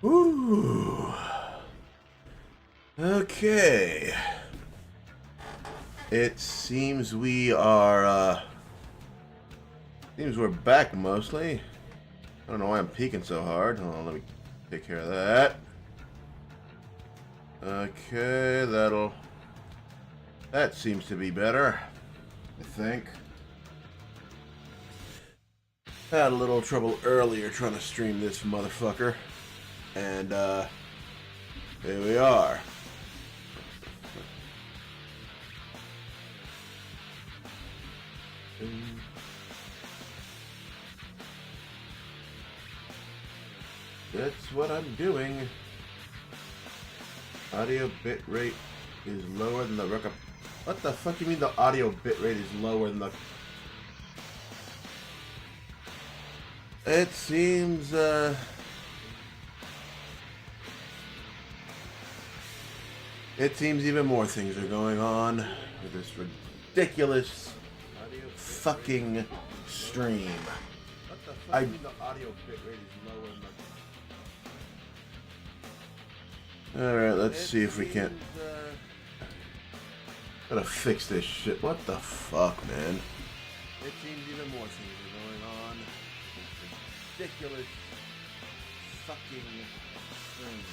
Ooh. Okay. It seems we are, seems we're back mostly. I don't know why I'm peeking so hard. Hold on, let me take care of that. Okay, that seems to be better, I think. Had a little trouble earlier trying to stream this motherfucker. And, here we are. That's what I'm doing. Audio bitrate is lower than the record. What the fuck do you mean the audio bitrate is lower than the... It seems, it seems even more things are going on with this ridiculous fucking stream. What the fuck do you mean the audio bitrate is lower than the... Alright, let's see if we can't... Gotta fix this shit. What the fuck, man? It seems even more things are going on. Ridiculous fucking stream.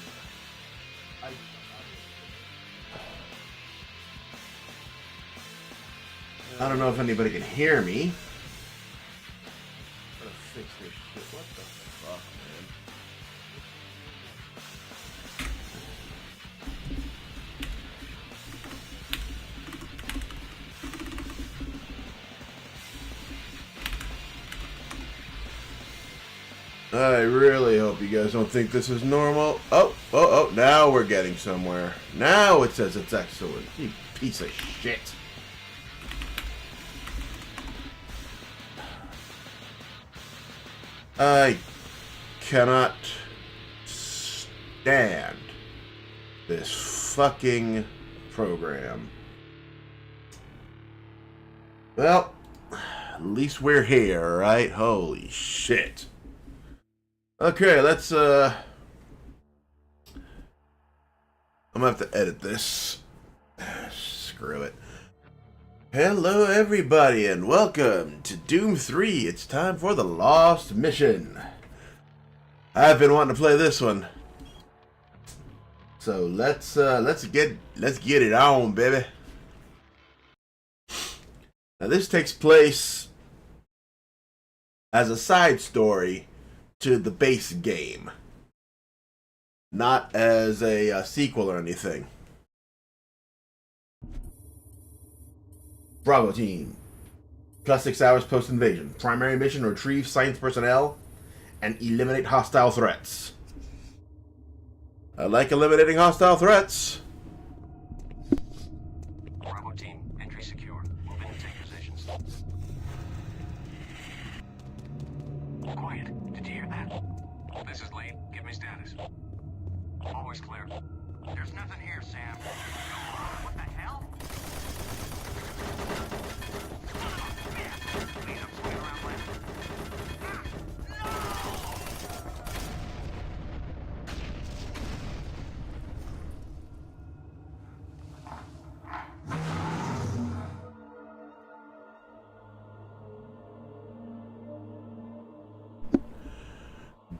I don't know if anybody can hear me. Gotta fix this shit. What the fuck, man? I really hope you guys don't think this is normal. Oh, now we're getting somewhere. Now it says it's excellent. You piece of shit. I cannot stand this fucking program. Well, at least we're here, right? Holy shit. Okay, let's, I'm gonna have to edit this. Screw it. Hello, everybody, and welcome to Doom 3. It's time for the Lost Mission. I've been wanting to play this one. So, let's get it on, baby. Now, this takes place as a side story to the base game, not as a sequel or anything. Bravo team. Plus 6 hours post-invasion. Primary mission: retrieve science personnel and eliminate hostile threats. I like eliminating hostile threats. Bravo team, entry secure. Move in and take positions. Quiet. Did you hear that? This is Lee. Give me status. Always clear. There's nothing here, Sam. What the hell? Lead up, swing around left.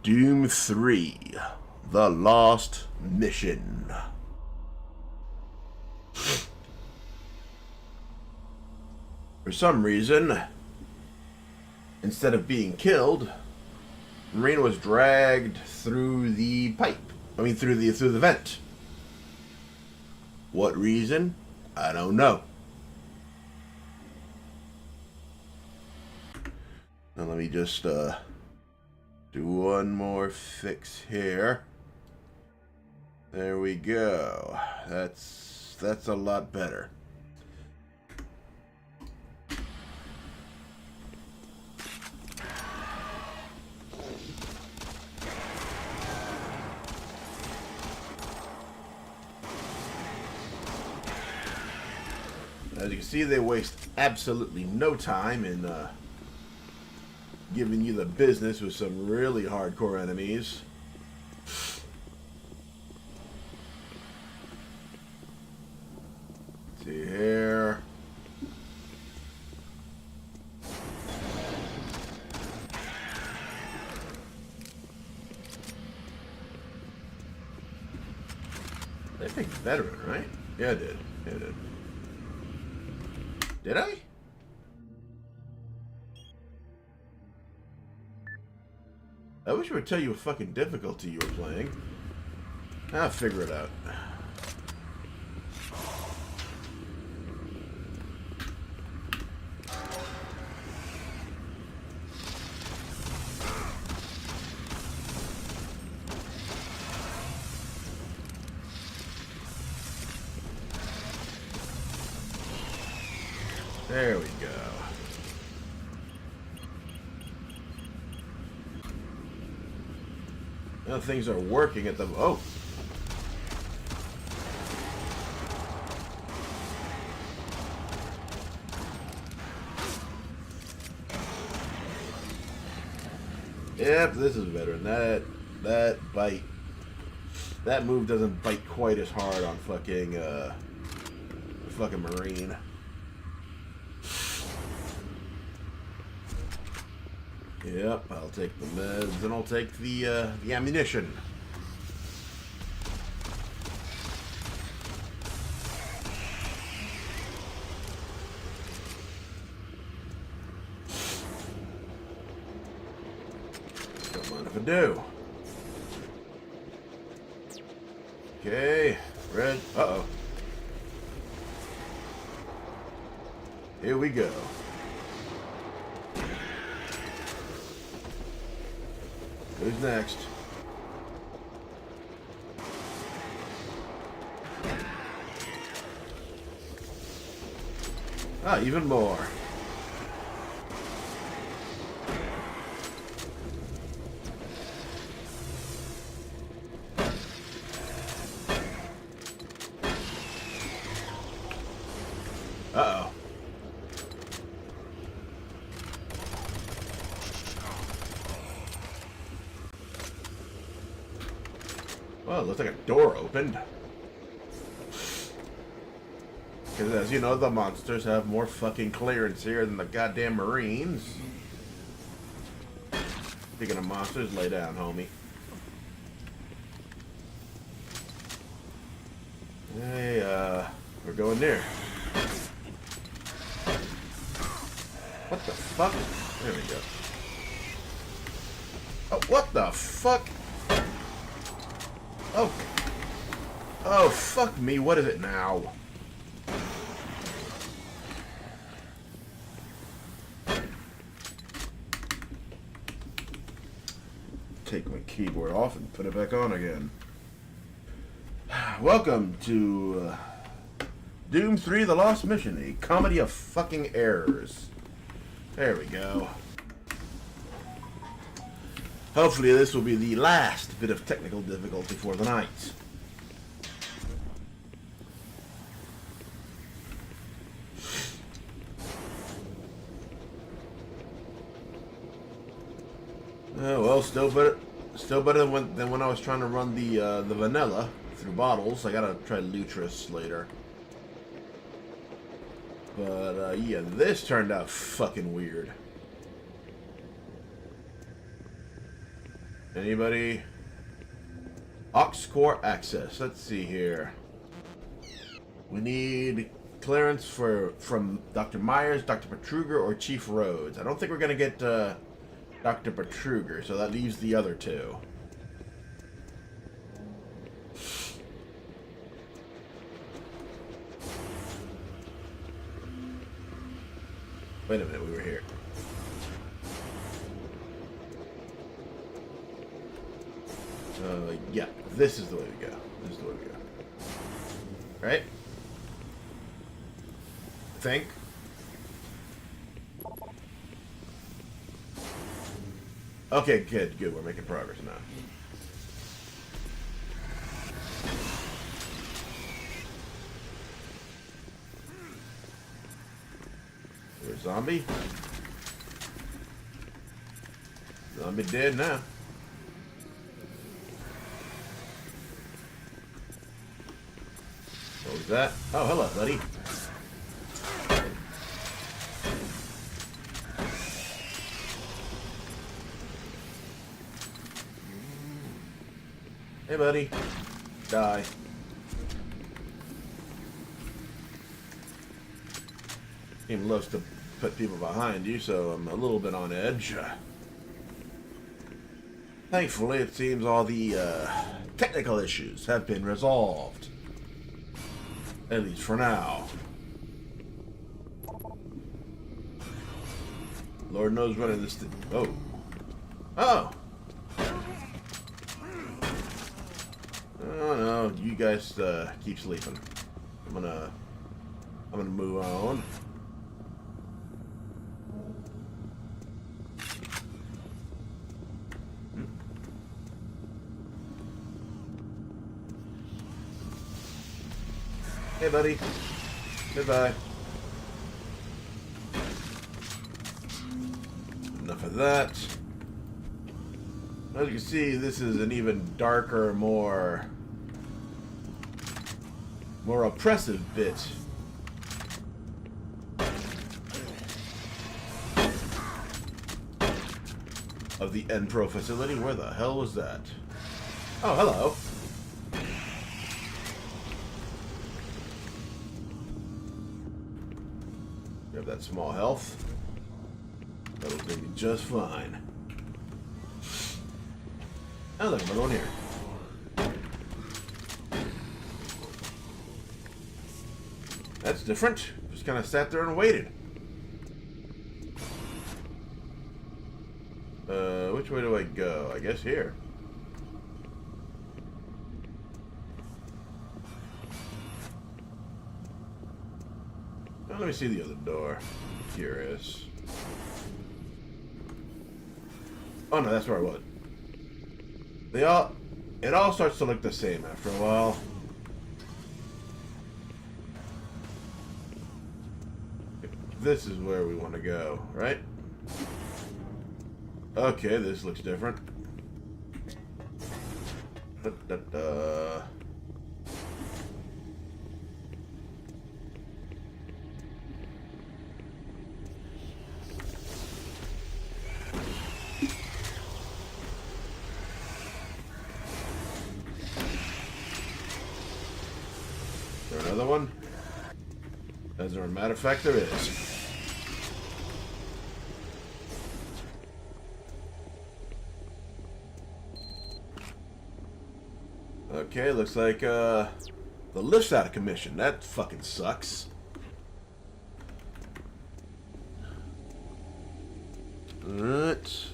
Doom 3, The Lost Mission. For some reason, instead of being killed, Marine was dragged through the pipe. Through the vent. What reason? I don't know. Now let me just do one more fix here. There we go. That's a lot better. As you can see, they waste absolutely no time in giving you the business with some really hardcore enemies. Hey, veteran, right? Yeah, I did. Yeah, I did. Did I? I wish it would tell you what fucking difficulty you were playing. I'll figure it out. There we go. Now things are working at the... Oh! Yep, this is better. And that bite... That move doesn't bite quite as hard on fucking Marine. Yep, I'll take the meds and I'll take the ammunition. Don't mind if I do. Okay, red. Uh-oh. Here we go. Who's next? Ah, even more. Uh-oh. Well, it looks like a door opened. Because as you know, the monsters have more fucking clearance here than the goddamn Marines. Speaking of monsters, lay down, homie. Hey, we're going there. What the fuck? There we go. Oh, what the fuck? Oh. Oh, fuck me. What is it now? Take my keyboard off and put it back on again. Welcome to Doom 3 The Lost Mission, a comedy of fucking errors. There we go. Hopefully this will be the last bit of technical difficulty for the night. Oh well, still better than when I was trying to run the vanilla through bottles. I gotta try Lutris later. But yeah, this turned out fucking weird. Anybody? Aux core access. Let's see here. We need clearance from Dr. Myers, Dr. Petruger, or Chief Rhodes. I don't think we're gonna get Dr. Petruger, so that leaves the other two. Wait a minute, we were here. Yeah, this is the way we go. This is the way we go. Right? Think. Okay, good, good. We're making progress now. There's a zombie. Zombie dead now. What was that? Oh, hello, buddy. Hey, buddy. Die. Game loves to put people behind you, so I'm a little bit on edge. Thankfully, it seems all the technical issues have been resolved. At least for now. Lord knows what this thing. Oh. Oh! Oh no, you guys keep sleeping. I'm gonna move on. Hey, buddy. Goodbye. Enough of that. As you can see, this is an even darker, more oppressive bit. Of the Enpro facility. Where the hell was that? Oh, hello. You have that small health. That'll do me just fine. Oh, look, I'm going here. That's different. Just kind of sat there and waited. Which way do I go? I guess here. Well, let me see the other door. Curious. Oh no, that's where I was. It all starts to look the same after a while. This is where we want to go, right? Okay, this looks different. Da-da-da. Is there another one? As a matter of fact, there is. Okay, looks like the lift's out of commission. That fucking sucks. Alright.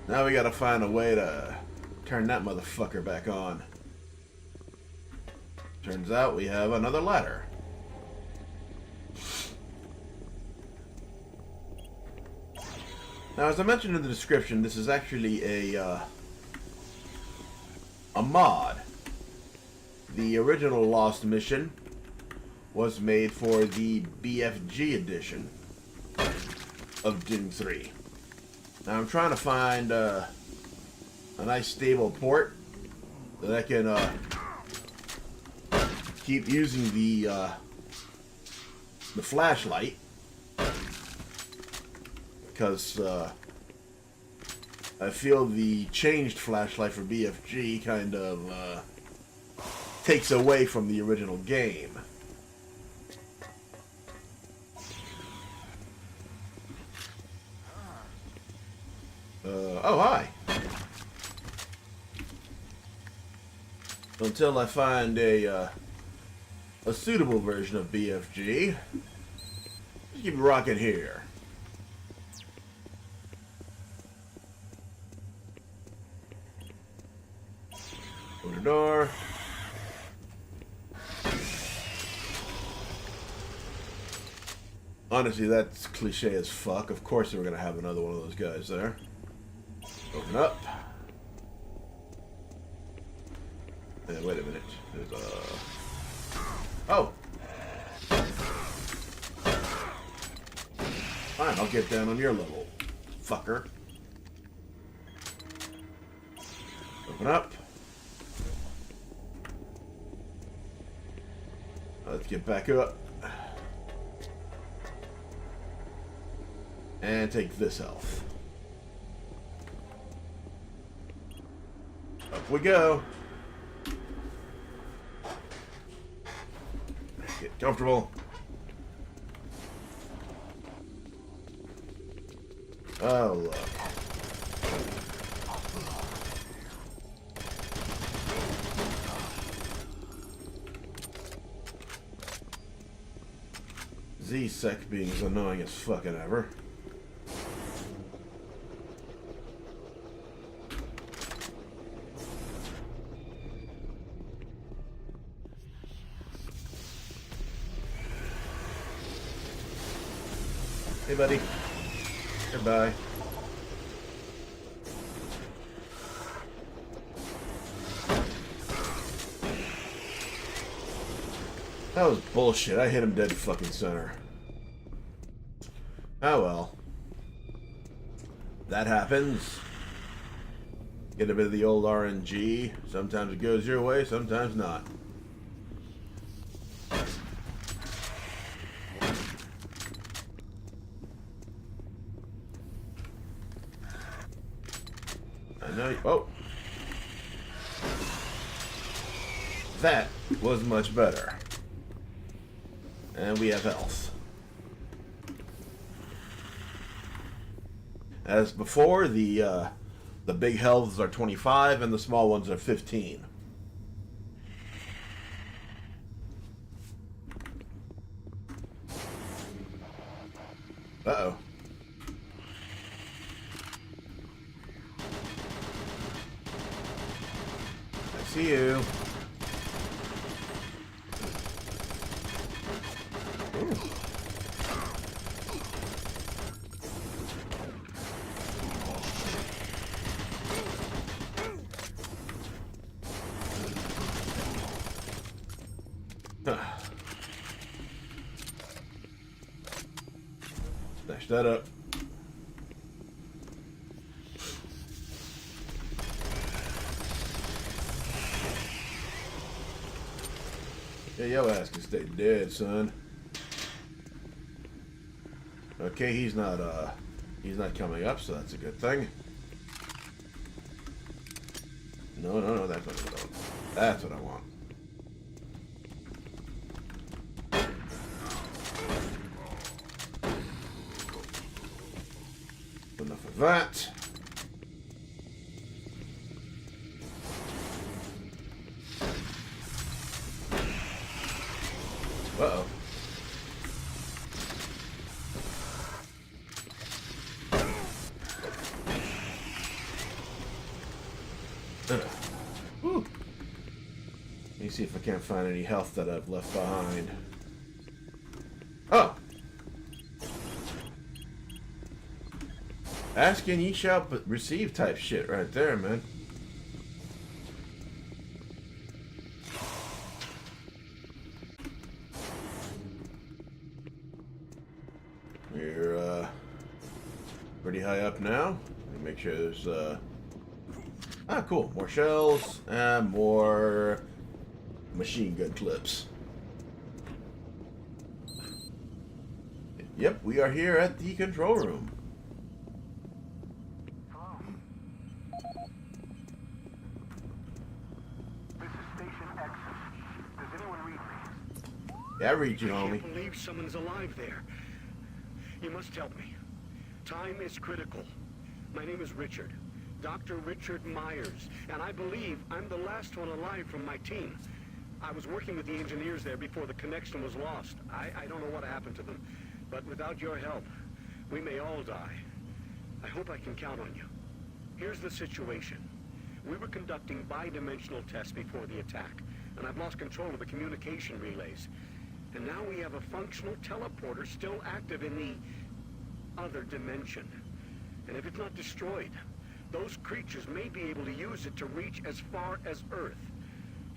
Now we gotta find a way to turn that motherfucker back on. Turns out we have another ladder. Now, as I mentioned in the description, this is actually a mod. The original Lost mission was made for the BFG edition of Doom 3. Now I'm trying to find a nice stable port that I can keep using the flashlight, because I feel the changed flashlight for BFG kind of takes away from the original game. Oh, hi. Until I find a suitable version of BFG, just keep rocking here. Open the door. Honestly, that's cliche as fuck. Of course they were going to have another one of those guys there. Open up. Wait a minute. There's a... Oh! Fine, I'll get down on your level, fucker. Open up. Let's get back up. And take this health. Up we go. Get Comfortable. Oh, look. Z-Sec being as annoying as fucking ever. Hey, buddy. Goodbye. That was bullshit. I hit him dead fucking center. Oh well. That happens. Get a bit of the old RNG. Sometimes it goes your way, sometimes not. I know. Oh. That was much better. And we have health. As before, the big healths are 25 and the small ones are 15. Uh-oh. I see you. Smash that up. Yeah, your ass can stay dead, son. Okay, he's not coming up, so that's a good thing. No, that's what I want. That's what I want. Enough of that. Uh-oh. Whew. Let me see if I can't find any health that I've left behind. Oh! Ask and ye shall receive type shit right there, man. We're pretty high up now. Let me make sure there's cool. More shells and more machine gun clips. Yep, we are here at the control room. Hello. This is Station X. Does anyone read me? Yeah, I read you, I homie. can't believe someone's alive there. You must help me. Time is critical. My name is Richard. Dr. Richard Myers, and I believe I'm the last one alive from my team. I was working with the engineers there before the connection was lost. I don't know what happened to them, but without your help, we may all die. I hope I can count on you. Here's the situation. We were conducting bi-dimensional tests before the attack, and I've lost control of the communication relays. And now we have a functional teleporter still active in the other dimension. And if it's not destroyed, those creatures may be able to use it to reach as far as Earth.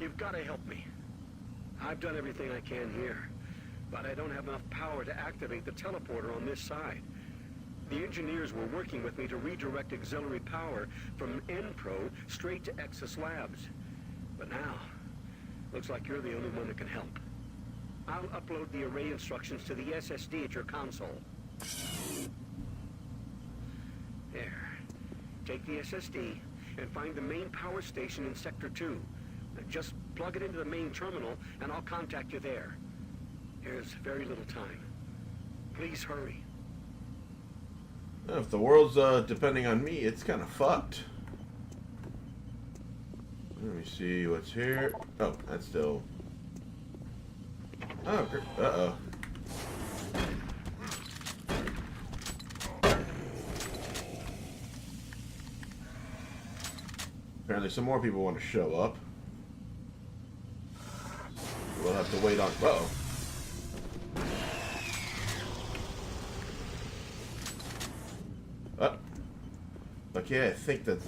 You've got to help me. I've done everything I can here, but I don't have enough power to activate the teleporter on this side. The engineers were working with me to redirect auxiliary power from Enpro straight to Exus Labs. But now, looks like you're the only one that can help. I'll upload the array instructions to the SSD at your console. There. Take the SSD and find the main power station in Sector 2. Just plug it into the main terminal and I'll contact you there. There's very little time. Please hurry. If the world's depending on me, it's kind of fucked. Let me see what's here. Oh, that's still... Oh, uh-oh. Apparently some more people want to show up. We'll have to wait on... Uh-oh. Okay, I think that...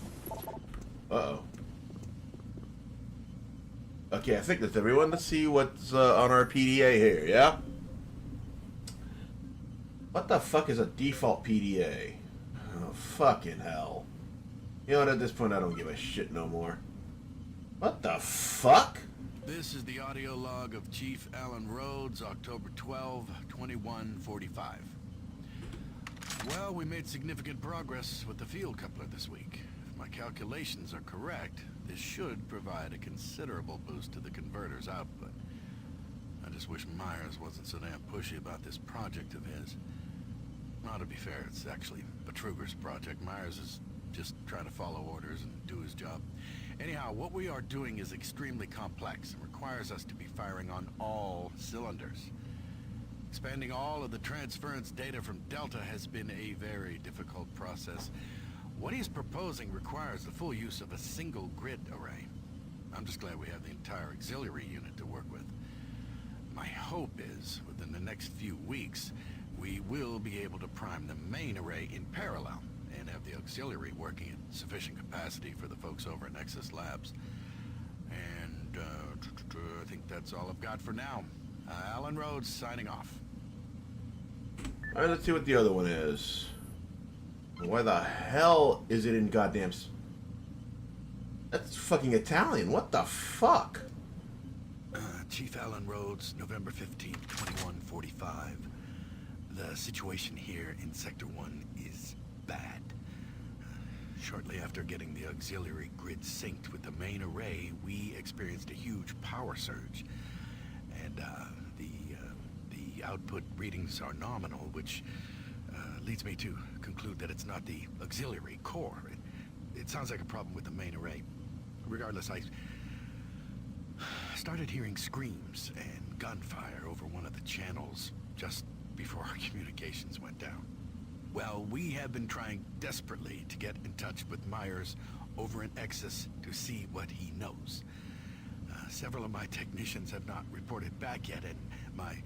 Uh-oh. Okay, I think that's everyone. Let's see what's on our PDA here, yeah? What the fuck is a default PDA? Oh, fucking hell. You know what, at this point I don't give a shit no more. What the fuck? This is the audio log of Chief Alan Rhodes, October 12, 2145. Well, we made significant progress with the field coupler this week. If my calculations are correct, this should provide a considerable boost to the converter's output. I just wish Myers wasn't so damn pushy about this project of his. Well, to be fair, it's actually Betruger's project. Myers is just trying to follow orders and do his job. Anyhow, what we are doing is extremely complex and requires us to be firing on all cylinders. Expanding all of the transference data from Delta has been a very difficult process. What he's proposing requires the full use of a single grid array. I'm just glad we have the entire auxiliary unit to work with. My hope is, within the next few weeks, we will be able to prime the main array in parallel and have the auxiliary working at sufficient capacity for the folks over at Nexus Labs. And I think that's all I've got for now. Alan Rhodes signing off. Alright, let's see what the other one is. Why the hell is it in goddamn... That's fucking Italian. What the fuck? Chief Alan Rhodes, November 15th, 2145. The situation here in Sector 1 is bad. Shortly after getting the auxiliary grid synced with the main array, we experienced a huge power surge. And the output readings are nominal, which leads me to conclude that it's not the auxiliary core. It sounds like a problem with the main array. Regardless, I started hearing screams and gunfire over one of the channels just before our communications went down. Well, we have been trying desperately to get in touch with Myers over in Exus to see what he knows. Several of my technicians have not reported back yet, and my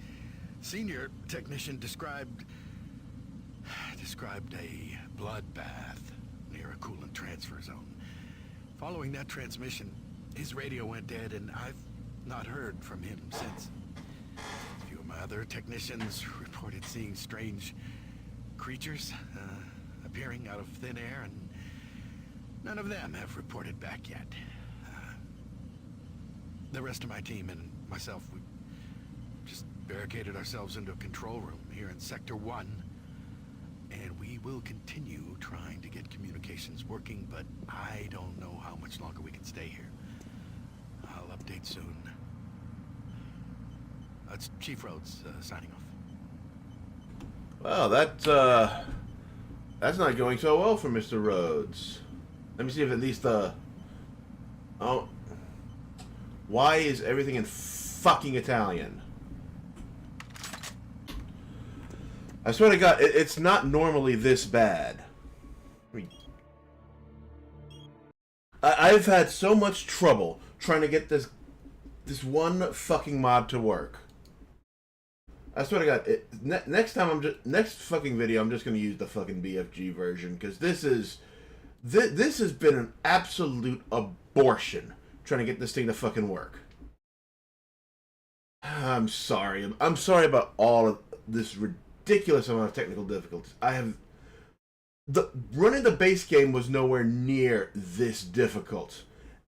senior technician described a bloodbath near a coolant transfer zone. Following that transmission, his radio went dead, and I've not heard from him since. A few of my other technicians reported seeing strange creatures appearing out of thin air, and none of them have reported back yet. The rest of my team and myself, we just barricaded ourselves into a control room here in Sector 1, and we will continue trying to get communications working, but I don't know how much longer we can stay here. I'll update soon. That's Chief Rhodes signing off. Well, that's not going so well for Mr. Rhodes. Let me see if at least oh, why is everything in fucking Italian? I swear to God, it's not normally this bad. I mean, I've had so much trouble trying to get this one fucking mod to work. I swear to God, next fucking video, I'm just gonna use the fucking BFG version, because this has been an absolute abortion trying to get this thing to fucking work. I'm sorry. I'm sorry about all of this ridiculous amount of technical difficulties. Running the base game was nowhere near this difficult,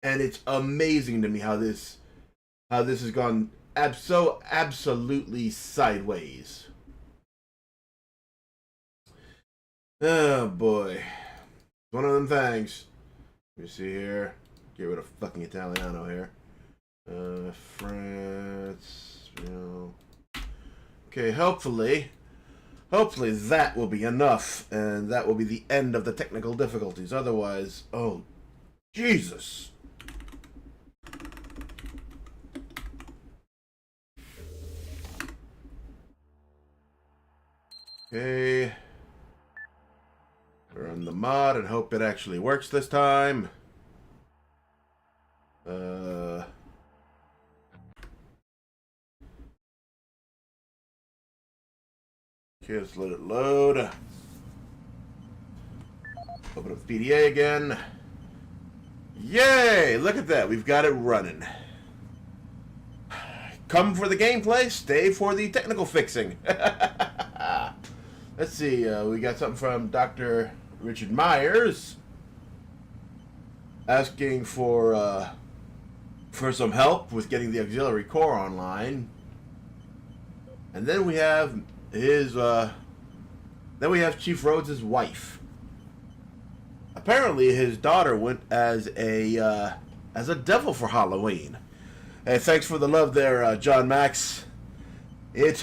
and it's amazing to me how this has gone so absolutely sideways. Oh boy, one of them things. Let me see here. Get rid of fucking Italiano here. France, you know. Okay, hopefully that will be enough, and that will be the end of the technical difficulties. Otherwise, oh, Jesus. Okay. Run the mod and hope it actually works this time. Okay, let's let it load. Open up PDA again. Yay! Look at that. We've got it running. Come for the gameplay, stay for the technical fixing. Let's see. We got something from Dr. Richard Myers asking for some help with getting the auxiliary core online. And then we have his Chief Rhodes' wife. Apparently his daughter went as a devil for Halloween. Hey, thanks for the love there, John Max. It's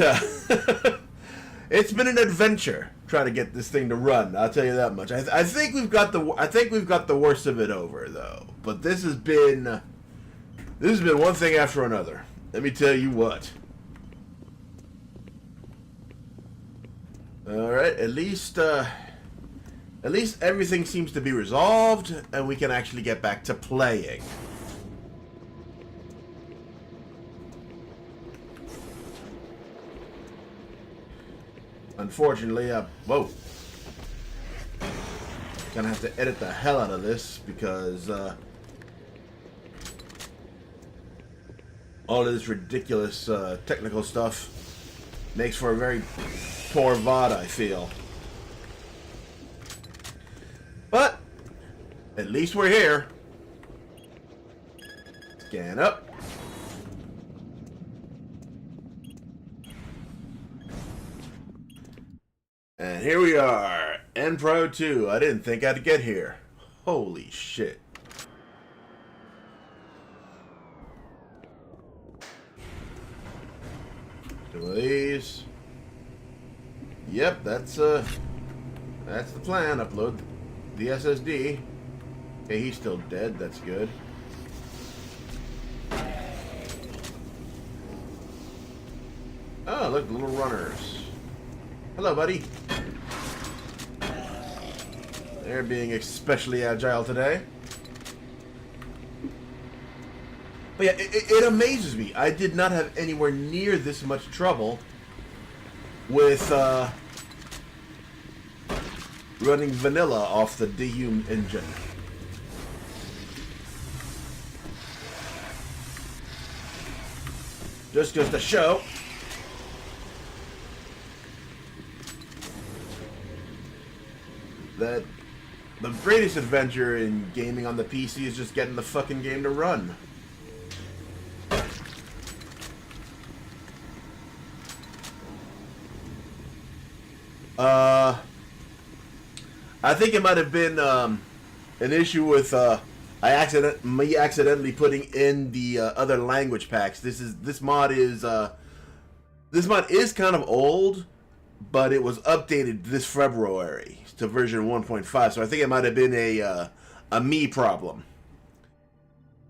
been an adventure trying to get this thing to run. I'll tell you that much. I think we've got the worst of it over though. But this has been one thing after another. Let me tell you what. All right, at least everything seems to be resolved, and we can actually get back to playing. Unfortunately, whoa. Gonna have to edit the hell out of this because all of this ridiculous technical stuff makes for a very poor VOD, I feel. But at least we're here. Scan up. And here we are, Enpro 2. I didn't think I'd get here. Holy shit. Two of these. Yep, that's the plan. Upload the SSD. Okay, he's still dead. That's good. Oh, look, little runners. Hello, buddy. They're being especially agile today. But yeah, it amazes me. I did not have anywhere near this much trouble with running vanilla off the Dehume engine. Just goes to show that the greatest adventure in gaming on the PC is just getting the fucking game to run. I think it might have been an issue with me accidentally putting in the other language packs. This mod is kind of old, but it was updated this February to version 1.5. So I think it might have been a me problem.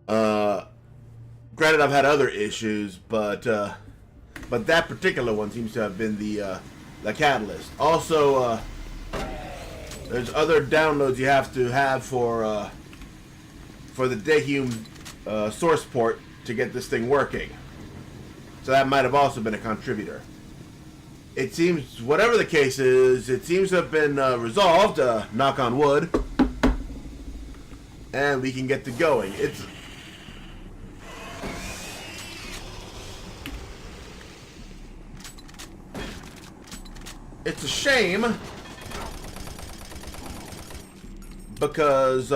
Granted, I've had other issues, but that particular one seems to have been the catalyst. Also, there's other downloads you have to have for the Dehume source port to get this thing working. So that might have also been a contributor. It seems, whatever the case is, it seems to have been resolved, knock on wood, and we can get to going. It's a shame because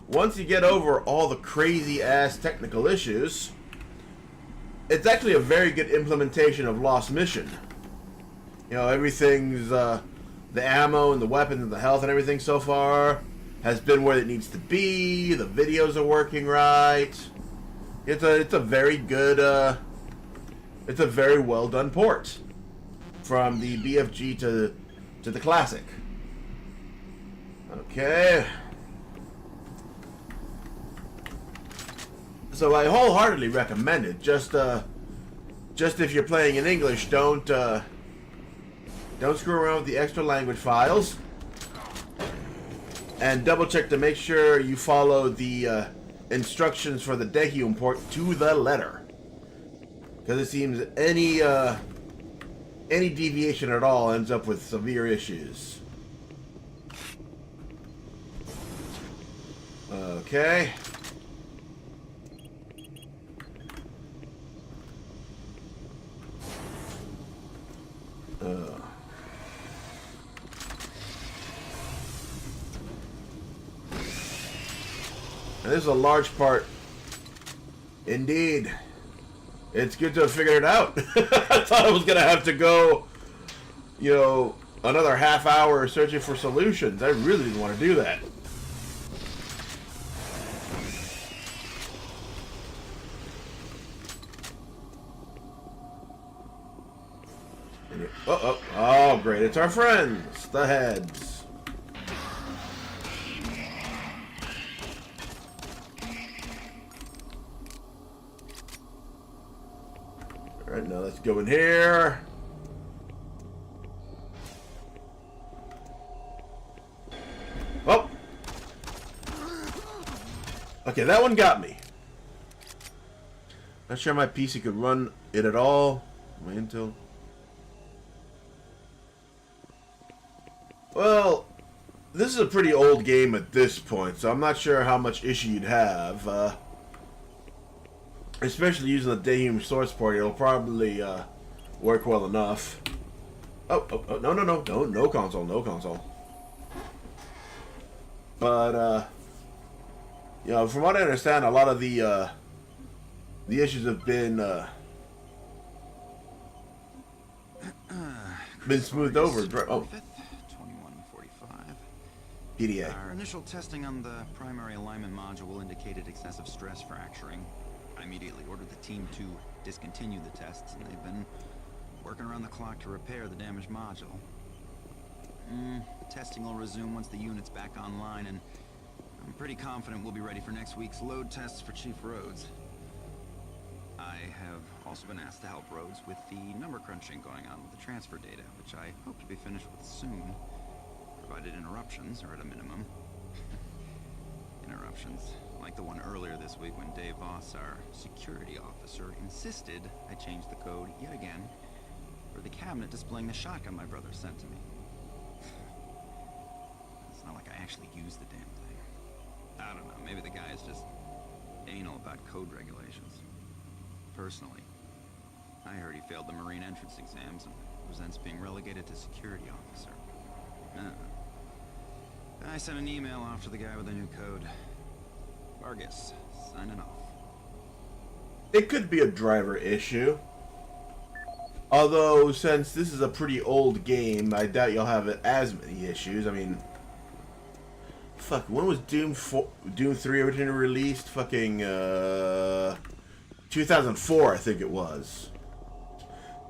once you get over all the crazy ass technical issues, it's actually a very good implementation of Lost Mission. You know, everything's the ammo and the weapons and the health and everything so far has been where it needs to be. The videos are working right. It's a very good it's a very well done port. from the BFG to the classic. Okay. So I wholeheartedly recommend it. Just if you're playing in English, don't screw around with the extra language files, and double check to make sure you follow the instructions for the Daehum port to the letter. Because it seems any deviation at all ends up with severe issues. Okay. And this is a large part. Indeed. It's good to have figured it out. I thought I was going to have to go, you know, another half hour searching for solutions. I really didn't want to do that. Oh, great. It's our friends, the heads. Alright, now let's go in here. Oh! Okay, that one got me. Not sure my PC could run it at all. Wait until... Well, this is a pretty old game at this point, so I'm not sure how much issue you'd have. Especially using the Daehum source port, it'll probably work well enough. Oh, no console. But, you know, from what I understand, a lot of the issues have been smoothed over. Oh. PDA. Our initial testing on the primary alignment module indicated excessive stress fracturing. I immediately ordered the team to discontinue the tests, and they've been working around the clock to repair the damaged module. Testing will resume once the unit's back online, and I'm pretty confident we'll be ready for next week's load tests for Chief Rhodes. I have also been asked to help Rhodes with the number crunching going on with the transfer data, which I hope to be finished with soon. Provided interruptions are at a minimum. Interruptions, like the one earlier this week when Dave Voss, our security officer, insisted I change the code yet again for the cabinet displaying the shotgun my brother sent to me. It's not like I actually used the damn thing. I don't know, maybe the guy is just anal about code regulations. Personally, I heard he failed the Marine entrance exams and resents being relegated to security officer. I sent an email off to the guy with the new code. Vargas, signing off. It could be a driver issue. Although, since this is a pretty old game, I doubt you'll have as many issues. I mean... Fuck, when was Doom 3 originally released? Fucking, 2004, I think it was.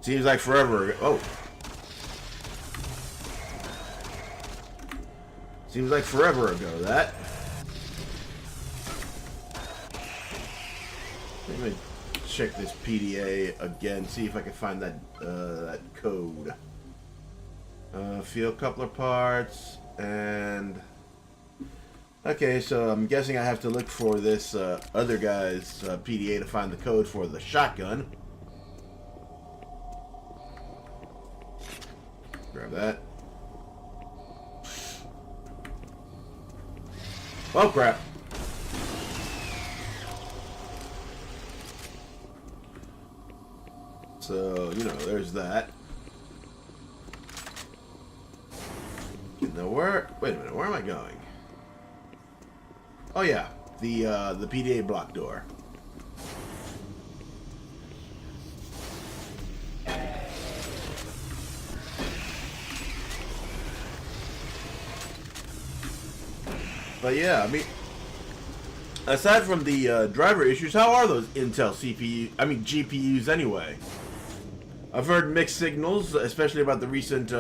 Seems like forever ago. Oh. Seems like forever ago, that. Let me check this PDA again, see if I can find that that code. Field coupler parts, and... Okay, so I'm guessing I have to look for this other guy's PDA to find the code for the shotgun. Grab that. Oh, crap. So, you know, there's that. Now, wait a minute, where am I going? Oh, yeah, the PDA block door. But yeah, I mean, aside from the driver issues, how are those Intel GPUs anyway? I've heard mixed signals, especially about the recent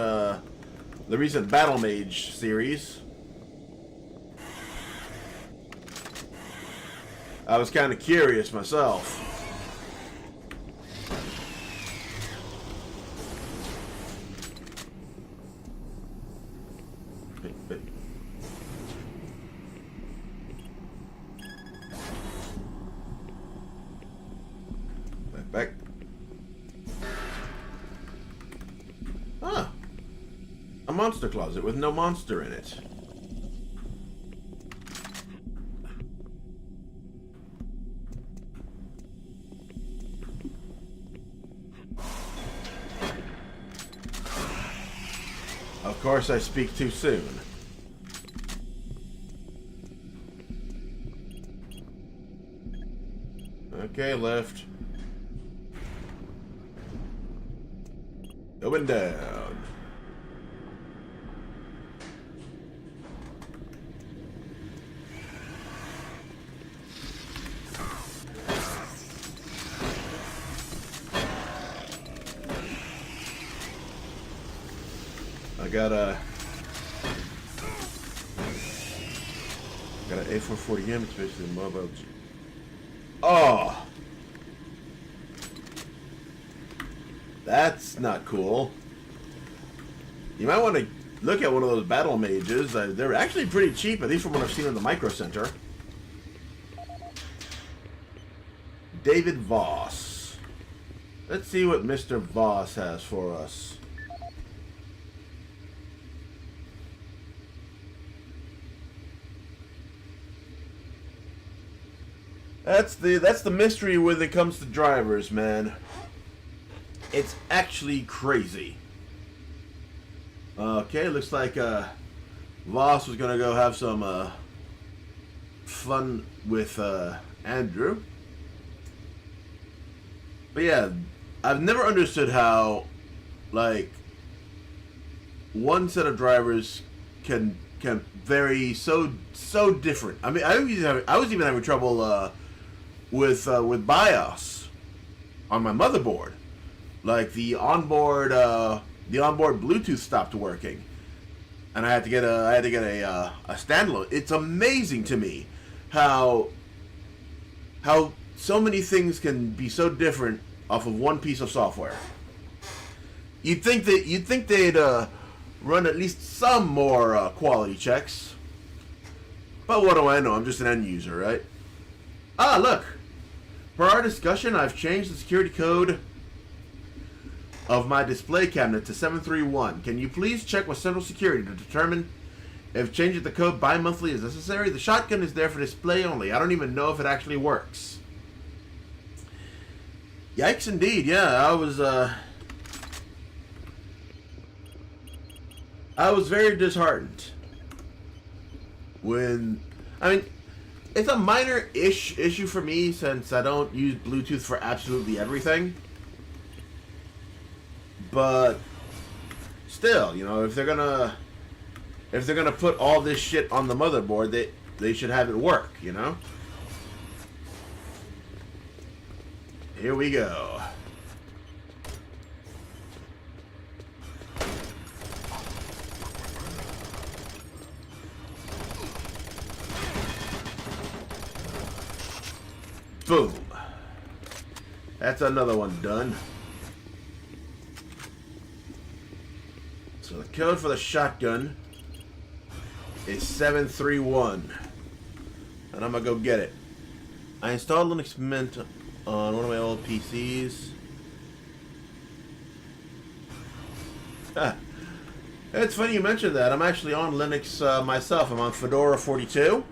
Battle Mage series. I was kind of curious myself. Back. Ah. A monster closet with no monster in it. Of course I speak too soon. Okay, left. Up and down. I got a A440M, especially the mobile. Oh, that's not cool. You might want to look at one of those battle mages. They're actually pretty cheap, at least from what I've seen in the Micro Center. David Voss. Let's see what Mr. Voss has for us. That's the mystery when it comes to drivers, man. It's actually crazy. Okay, looks like Voss was gonna go have some fun with Andrew. But yeah, I've never understood how, like, one set of drivers can vary so different. I mean, I was even having trouble with BIOS on my motherboard. Like the onboard Bluetooth stopped working, and I had to get a standalone. It's amazing to me how so many things can be so different off of one piece of software. You'd think they'd run at least some more quality checks, but what do I know? I'm just an end user, right? Ah, look. For our discussion, I've changed the security code of my display cabinet to 731. Can you please check with Central Security to determine if changing the code bi-monthly is necessary? The shotgun is there for display only. I don't even know if it actually works. Yikes indeed. Yeah, I was very disheartened when, I mean, it's a minor-ish issue for me since I don't use Bluetooth for absolutely everything. But still, you know, if they're gonna put all this shit on the motherboard, they should have it work, you know? Here we go. Boom. That's another one done. So the code for the shotgun is 731. And I'm gonna go get it. I installed Linux Mint on one of my old PCs. It's funny you mentioned that. I'm actually on Linux myself. I'm on Fedora 42.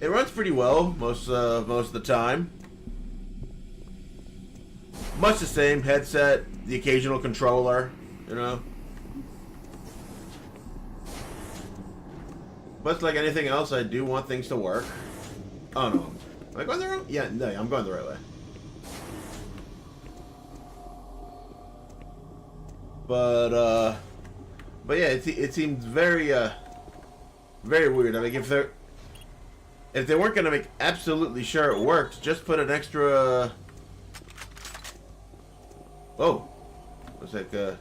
It runs pretty well most of the time. Much the same headset, the occasional controller, you know. But like anything else, I do want things to work. Oh no, am I going the right way? Yeah, no, I'm going the right way. But yeah, it seems very weird. I mean, if if they weren't going to make absolutely sure it works, just put an extra... Oh. Looks like, I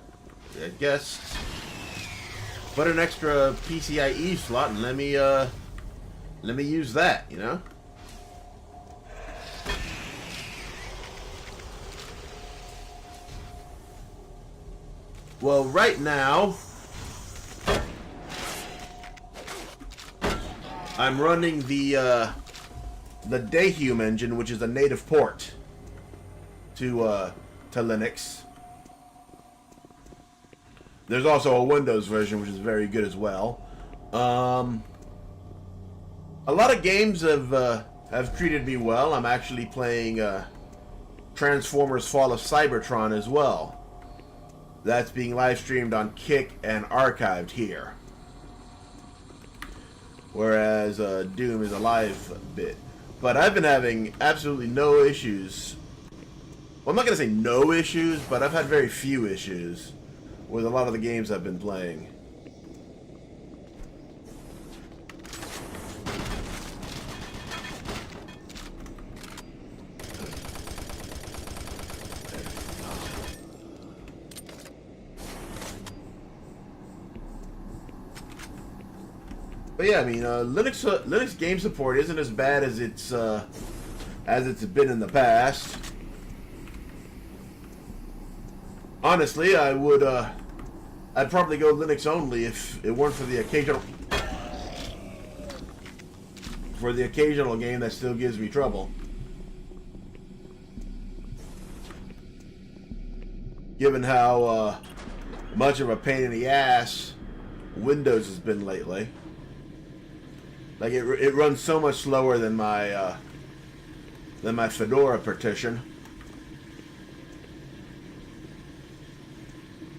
guess... Put an extra PCIe slot and let me use that, you know? Well, right now, I'm running the Daehum engine, which is a native port to Linux. There's also a Windows version, which is very good as well. A lot of games have treated me well. I'm actually playing Transformers: Fall of Cybertron as well. That's being live streamed on Kick and archived here. Whereas Doom is a live bit. But I've been having absolutely no issues. Well, I'm not going to say no issues, but I've had very few issues with a lot of the games I've been playing. But yeah, I mean, Linux game support isn't as bad as it's been in the past. Honestly, I'd probably go Linux only if it weren't for the occasional game that still gives me trouble. Given how much of a pain in the ass Windows has been lately. Like it runs so much slower than my Fedora partition.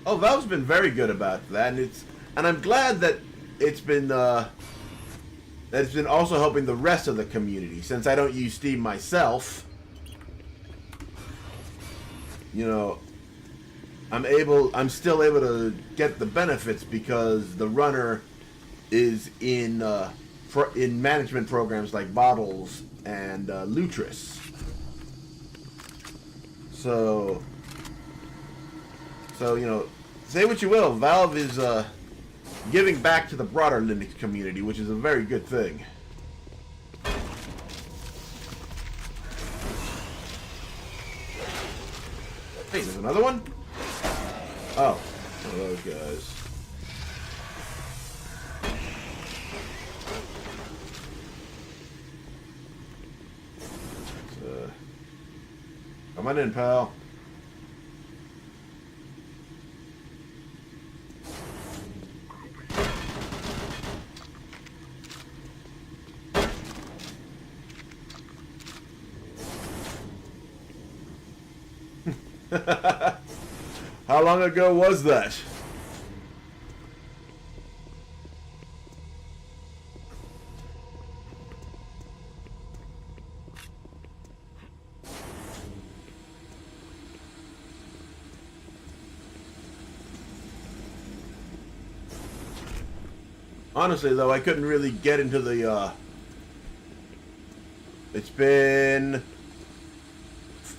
Oh, Valve's been very good about that, and I'm glad that it's been also helping the rest of the community. Since I don't use Steam myself, you know, I'm still able to get the benefits because the runner is in management programs like Bottles and Lutris. So you know, say what you will, Valve is giving back to the broader Linux community, which is a very good thing. Hey, there's another one? Oh, one of those guys. Come on in, pal. How long ago was that? Honestly, though, I couldn't really get into the, it's been,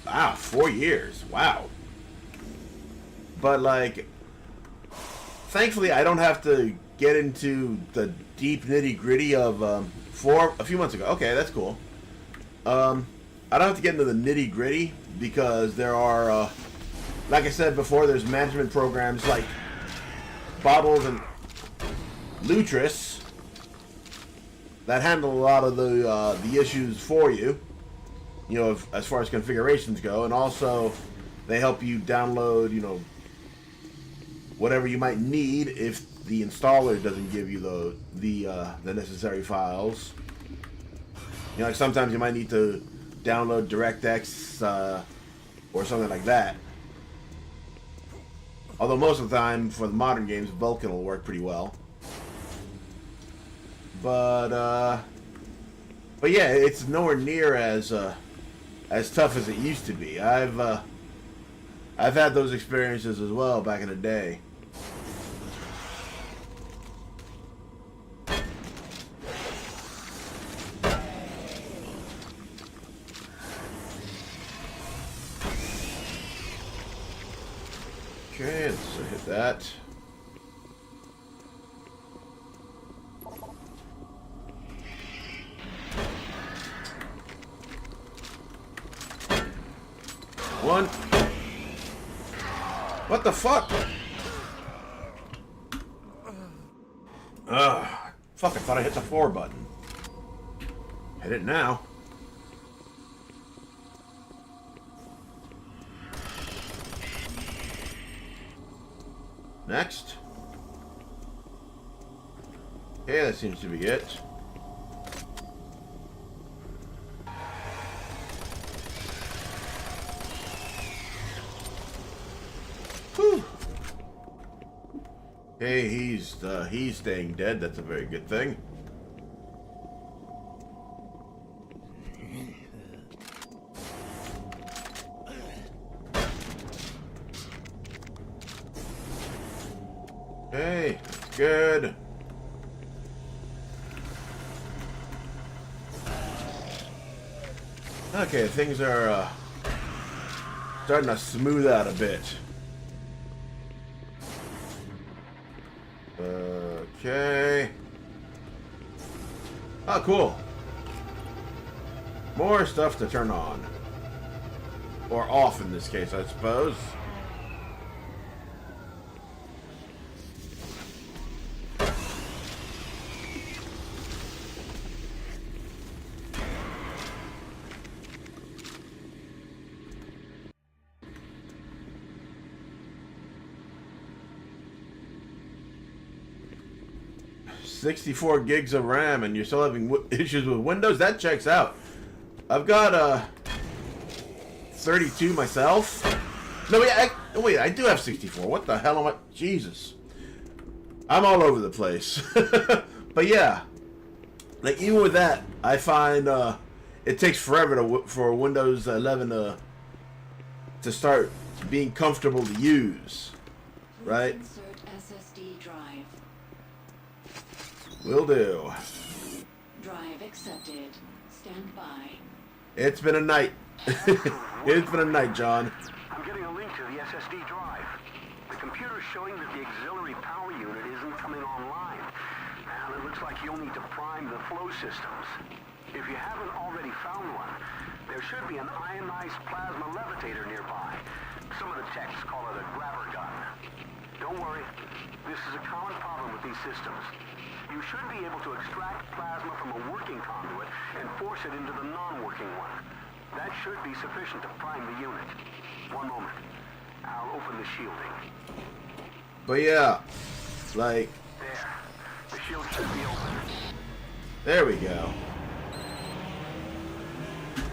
4 years. Wow. But, like, thankfully, I don't have to get into the deep nitty-gritty of, a few months ago. Okay, that's cool. I don't have to get into the nitty-gritty because there are, like I said before, there's management programs like Bottles and Lutris that handle a lot of the issues for you, you know, as far as configurations go, and also they help you download, you know, whatever you might need if the installer doesn't give you the necessary files. You know, like sometimes you might need to download DirectX or something like that. Although most of the time for the modern games, Vulkan will work pretty well. But yeah, it's nowhere near as tough as it used to be. I've had those experiences as well back in the day. Okay, let's hit that. One. What the fuck? Fuck, I thought I hit the 4 button. Hit it now. Next. Okay, that seems to be it. Whew. Hey, he's staying dead. That's a very good thing. Hey, good. Okay, things are starting to smooth out a bit. Okay. Oh, cool. More stuff to turn on. Or off in this case, I suppose. $64 gigs of RAM, and you're still having issues with Windows? That checks out. I've got 32 myself. No, wait, I do have 64. What the hell am I? Jesus, I'm all over the place. But yeah, like even with that, I find it takes forever for Windows 11 to start being comfortable to use, right? Insert SSD drive. Will do. Drive accepted. Stand by. It's been a night. It's been a night, John. I'm getting a link to the SSD drive. The computer's showing that the auxiliary power unit isn't coming online. And it looks like you'll need to prime the flow systems. If you haven't already found one, there should be an ionized plasma levitator nearby. Some of the techs call it a grabber gun. Don't worry, this is a common problem with these systems. You should be able to extract plasma from a working conduit and force it into the non-working one. That should be sufficient to prime the unit. One moment. I'll open the shielding. But yeah, like... There. The shield should be open. There we go. Good.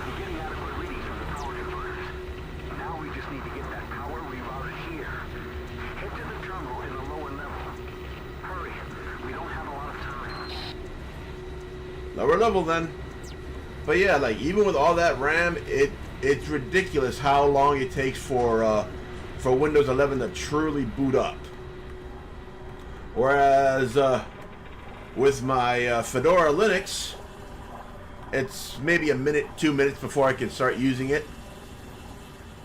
I'm getting adequate readings from the power converters. Now we just need to get that power rerouted here. Head to the terminal in the lower level. Hurry. We don't have a lot of time. Lower level then. But yeah, like even with all that RAM, it's ridiculous how long it takes for Windows 11 to truly boot up. Whereas with my Fedora Linux, it's maybe a minute, 2 minutes before I can start using it.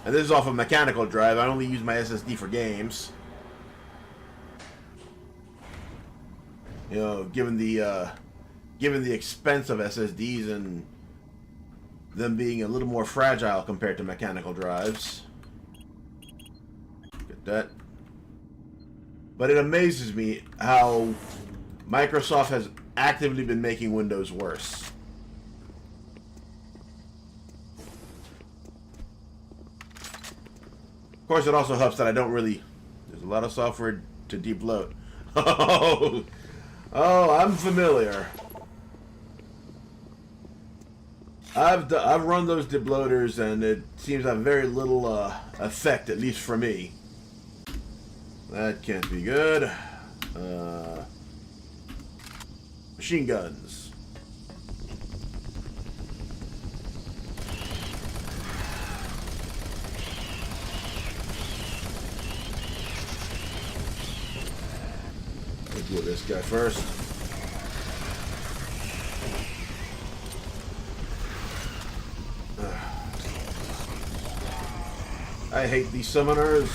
And this is off a mechanical drive. I only use my SSD for games. You know, given the expense of SSDs and them being a little more fragile compared to mechanical drives. Get that. But it amazes me how Microsoft has actively been making Windows worse. Of course, it also helps that I don't really... There's a lot of software to debloat. Oh, I'm familiar. I've run those debloaters, and it seems to have very little effect, at least for me. That can't be good. Machine guns. Let's do this guy first. I hate these summoners.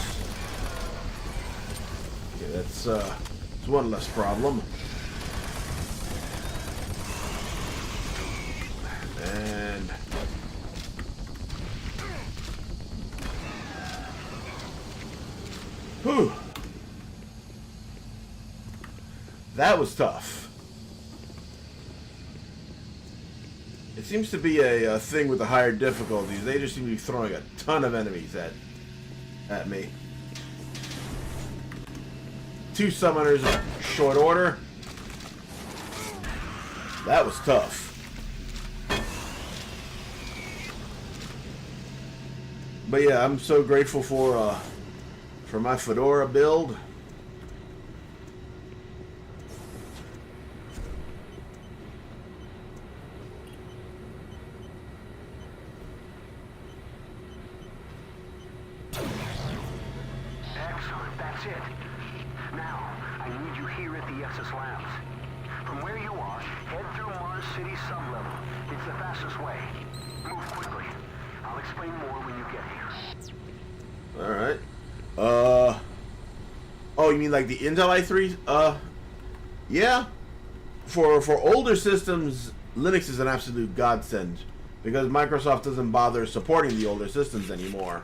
Okay, that's one less problem. And whew. That was tough. It seems to be a thing with the higher difficulties. They just seem to be throwing a ton of enemies at me. 2 summoners in short order. That was tough. But yeah, I'm so grateful for my Fedora build. Excellent, that's it. Now, I need you here at the SS Labs. From where you are, head through Mars City sublevel. It's the fastest way. Move quickly. I'll explain more when you get here. Alright. Oh, you mean like the Intel i3? Yeah. For older systems, Linux is an absolute godsend because Microsoft doesn't bother supporting the older systems anymore.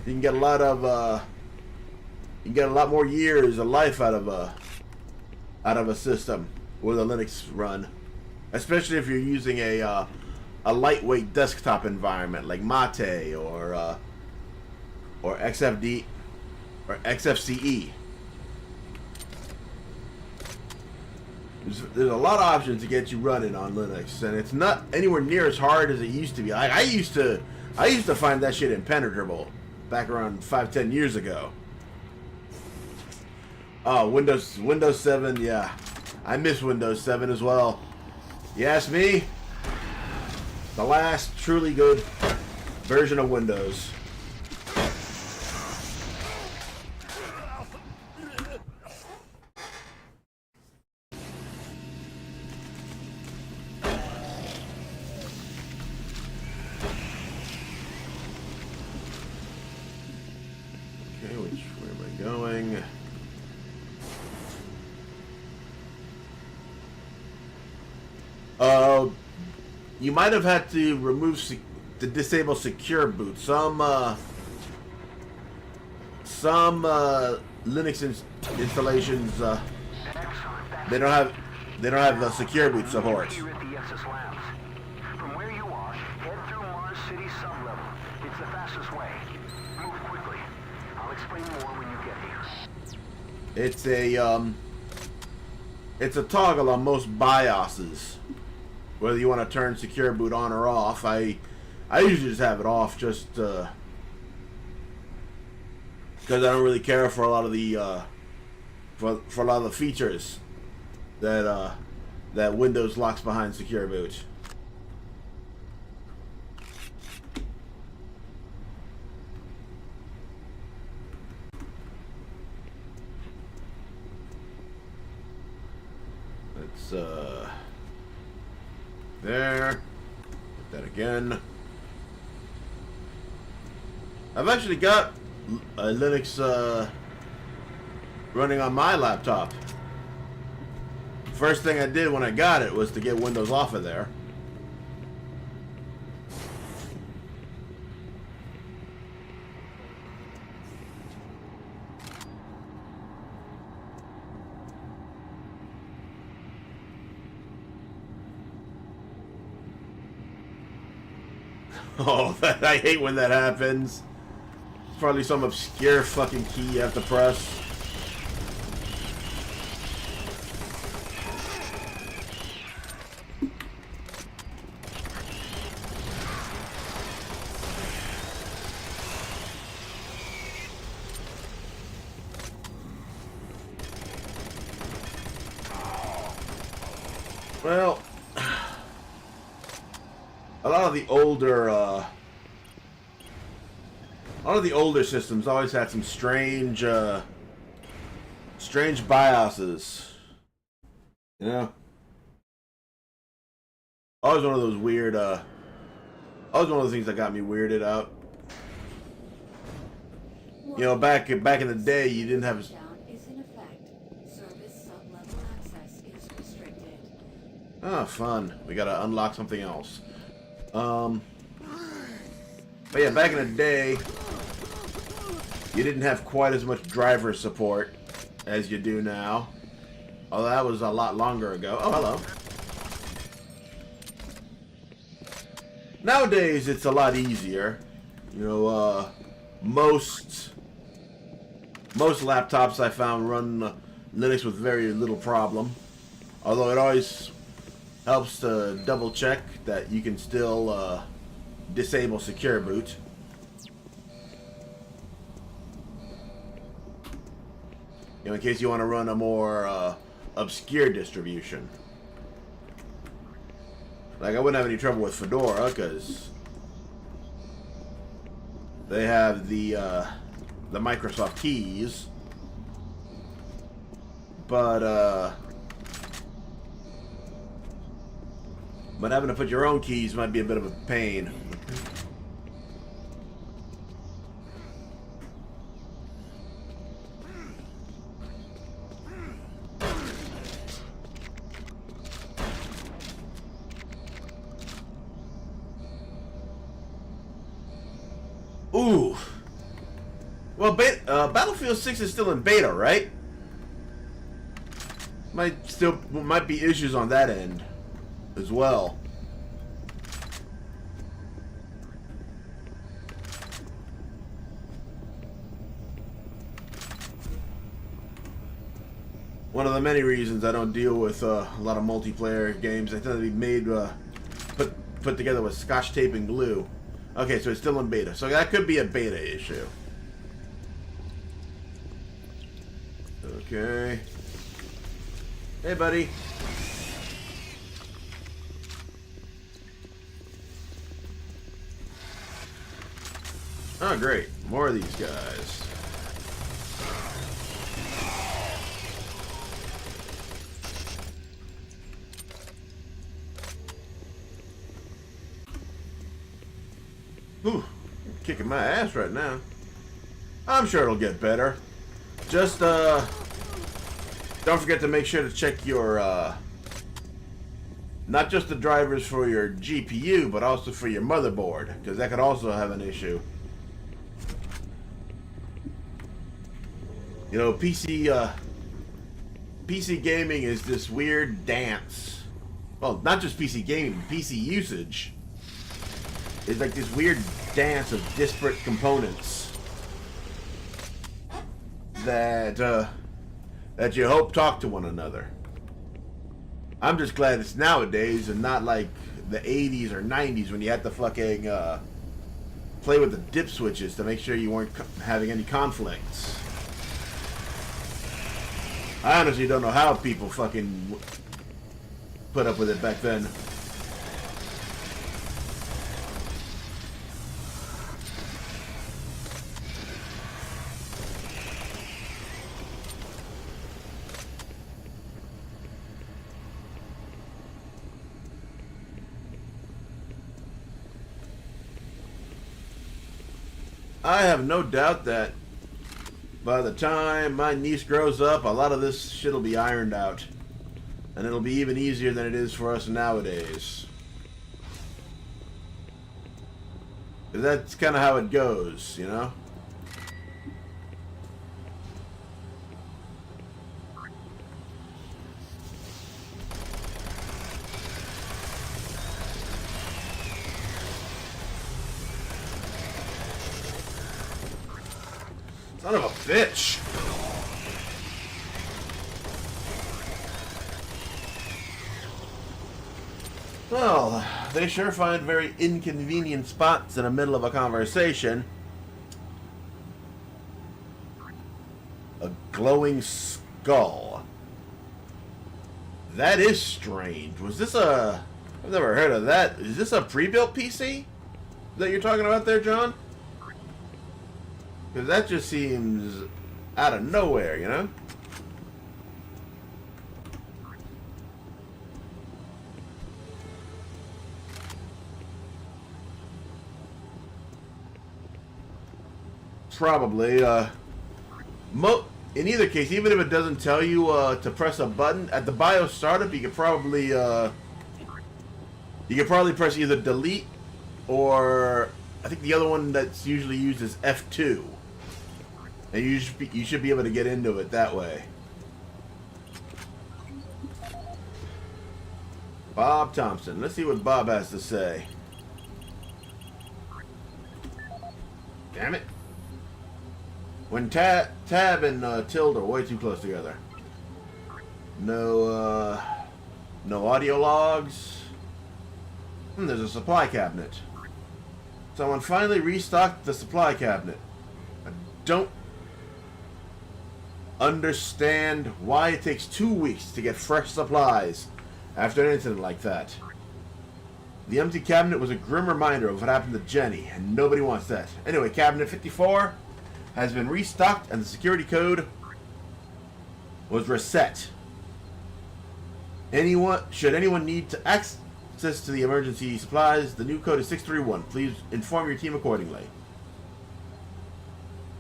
You can get a lot of more years of life out of a system with a Linux run, especially if you're using a lightweight desktop environment like Mate or XFD or XFCE. There's a lot of options to get you running on Linux, and it's not anywhere near as hard as it used to be. I used to find that shit impenetrable back around 5-10 years ago. Oh, Windows 7, yeah. I miss Windows 7 as well. You ask me, the last truly good version of Windows. Okay, where am I going? You might have had to remove to disable secure boot. Some Linux installations they don't have the secure boot support. Here at the SS Labs. From where you are, head through Mars City sublevel. It's the fastest way. Move quickly. I'll explain more when you get here. It's a toggle on most BIOSes. Whether you want to turn secure boot on or off, I usually just have it off, just because I don't really care for a lot of the for a lot of the features that that Windows locks behind secure boot. Let's there. Hit that again. I've actually got a Linux running on my laptop. First thing I did when I got it was to get Windows off of there. Oh, I hate when that happens. It's probably some obscure fucking key you have to press. Well, a lot of the older systems always had some strange BIOSes. You know? Always one of those weird always one of those things that got me weirded out. You know, back in the day, you didn't have. Down is in effect. Service sub-level access is restricted. Oh, fun. We gotta unlock something else. But yeah, back in the day, you didn't have quite as much driver support as you do now. Oh, that was a lot longer ago. Oh, hello. Nowadays, it's a lot easier. You know, most laptops I found run Linux with very little problem. Although it always helps to double check that you can still disable secure boot. You know, in case you want to run a more obscure distribution. Like, I wouldn't have any trouble with Fedora, because they have the Microsoft keys. But having to put your own keys might be a bit of a pain. Ooh. Well, Battlefield 6 is still in beta, right? Might be issues on that end as well. One of the many reasons I don't deal with a lot of multiplayer games. They tend to be made put together with scotch tape and glue. Okay, so it's still in beta. So that could be a beta issue. Okay. Hey, buddy. Oh, great. More of these guys. Ooh, kicking my ass right now. I'm sure it'll get better. Just, don't forget to make sure to check your, not just the drivers for your GPU, but also for your motherboard, because that could also have an issue. You know, PC gaming is this weird dance. Well, not just PC gaming, PC usage. It's like this weird dance of disparate components that you hope talk to one another. I'm just glad it's nowadays and not like the 80s or 90s when you had to fucking play with the dip switches to make sure you weren't having any conflicts. I honestly don't know how people fucking put up with it back then. I have no doubt that by the time my niece grows up, a lot of this shit will be ironed out. And it'll be even easier than it is for us nowadays. That's kind of how it goes, you know? Son of a bitch. Well, they sure find very inconvenient spots in the middle of a conversation. A glowing skull. That is strange. Was this a... I've never heard of that. Is this a pre-built PC that you're talking about there, John? Because that just seems out of nowhere, you know? Probably. In either case, even if it doesn't tell you to press a button at the BIOS startup, you could probably press either delete or I think the other one that's usually used is F2, and you should be able to get into it that way. Bob Thompson. Let's see what Bob has to say. Damn it. When tab and tilde are way too close together. No audio logs. There's a supply cabinet. Someone finally restocked the supply cabinet. I don't understand why it takes 2 weeks to get fresh supplies after an incident like that. The empty cabinet was a grim reminder of what happened to Jenny, and nobody wants that. Anyway, cabinet 54 has been restocked, and the security code was reset. Should anyone need to access to the emergency supplies, the new code is 631. Please inform your team accordingly.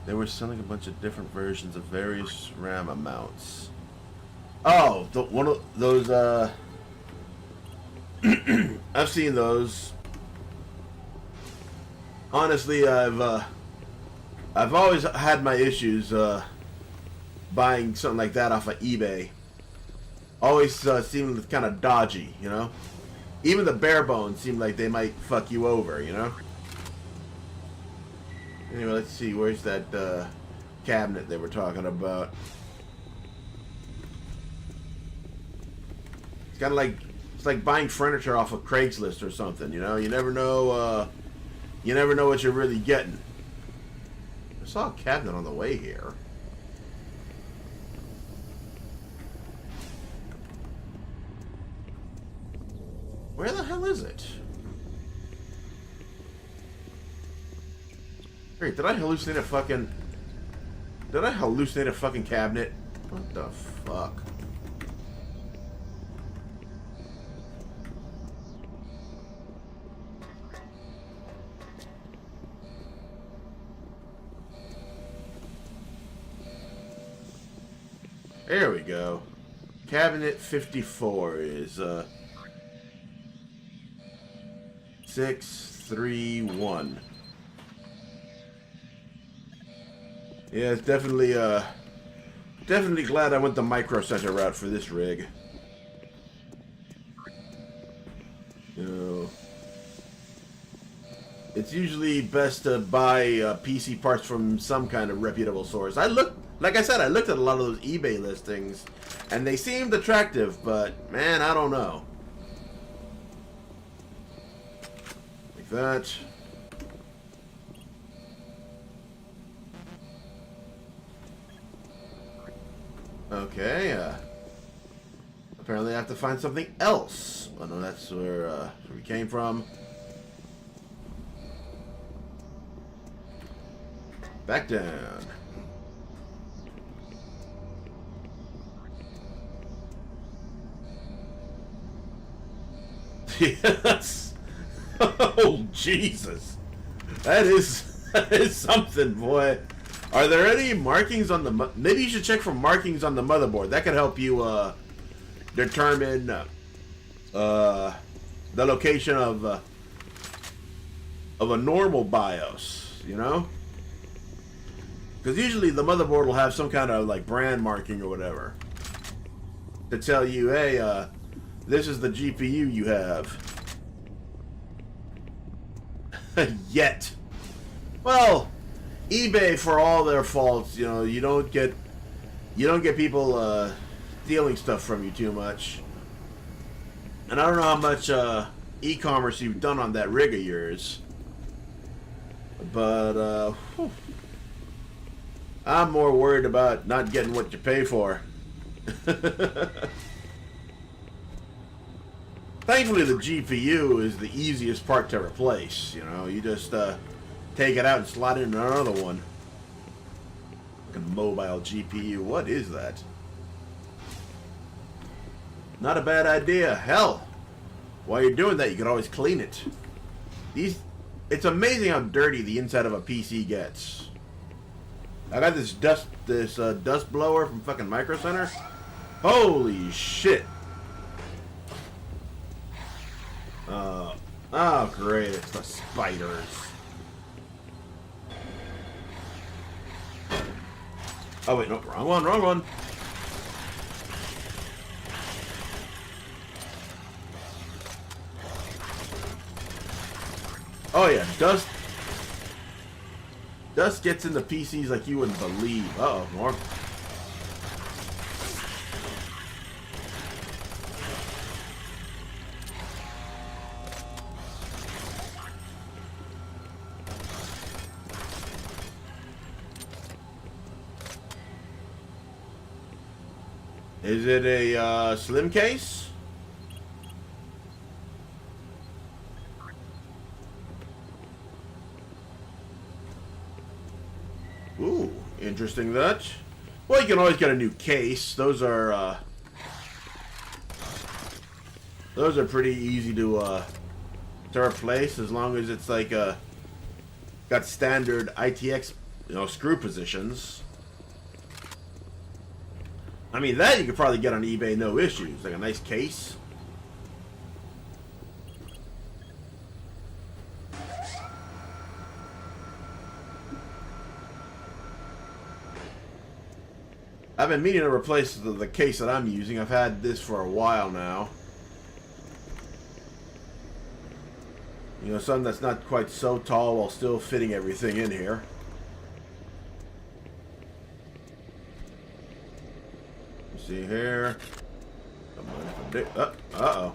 They were selling a bunch of different versions of various RAM amounts. Oh, one of those, I've seen those. Honestly, I've always had my issues buying something like that off of eBay. Always seemed kind of dodgy, you know? Even the bare bones seem like they might fuck you over, you know? Anyway, let's see. Where's that cabinet they were talking about? It's kind of like... It's like buying furniture off of Craigslist or something, you know? You never know what you're really getting. I saw a cabinet on the way here. Where the hell is it? Wait, did I hallucinate a fucking cabinet? What the fuck? There we go. Cabinet 54 is 631. Yeah, it's definitely glad I went the Micro Center route for this rig. You know, it's usually best to buy PC parts from some kind of reputable source. Like I said, I looked at a lot of those eBay listings, and they seemed attractive, but man, I don't know. Like that. Okay, apparently I have to find something else. Oh no, that's where we came from. Back down. Yes. Oh, Jesus. That is something, boy. Are there any markings on the... Maybe you should check for markings on the motherboard. That could help you determine the location of a normal BIOS, you know? Because usually the motherboard will have some kind of like brand marking or whatever to tell you, hey, this is the GPU you have. Yet. Well, eBay, for all their faults, you know, you don't get people stealing stuff from you too much. And I don't know how much e-commerce you've done on that rig of yours, but whew, I'm more worried about not getting what you pay for. Thankfully, the GPU is the easiest part to replace. You know, you just take it out and slot in another one. Fucking mobile GPU. What is that? Not a bad idea. Hell, while you're doing that, you can always clean it. It's amazing how dirty the inside of a PC gets. I got this dust blower from fucking Micro Center. Holy shit. Oh great, it's the spiders. Oh wait, no, wrong one, wrong one. Oh yeah, dust gets into PCs like you wouldn't believe. Uh-oh, more. Is it a slim case? Ooh, interesting that. Well, you can always get a new case. Those are pretty easy to replace as long as it's like got standard ITX, screw positions. I mean, that you could probably get on eBay, no issues. Like a nice case. I've been meaning to replace the case that I'm using. I've had this for a while now. Something that's not quite so tall while still fitting everything in here. See here. Uh-oh.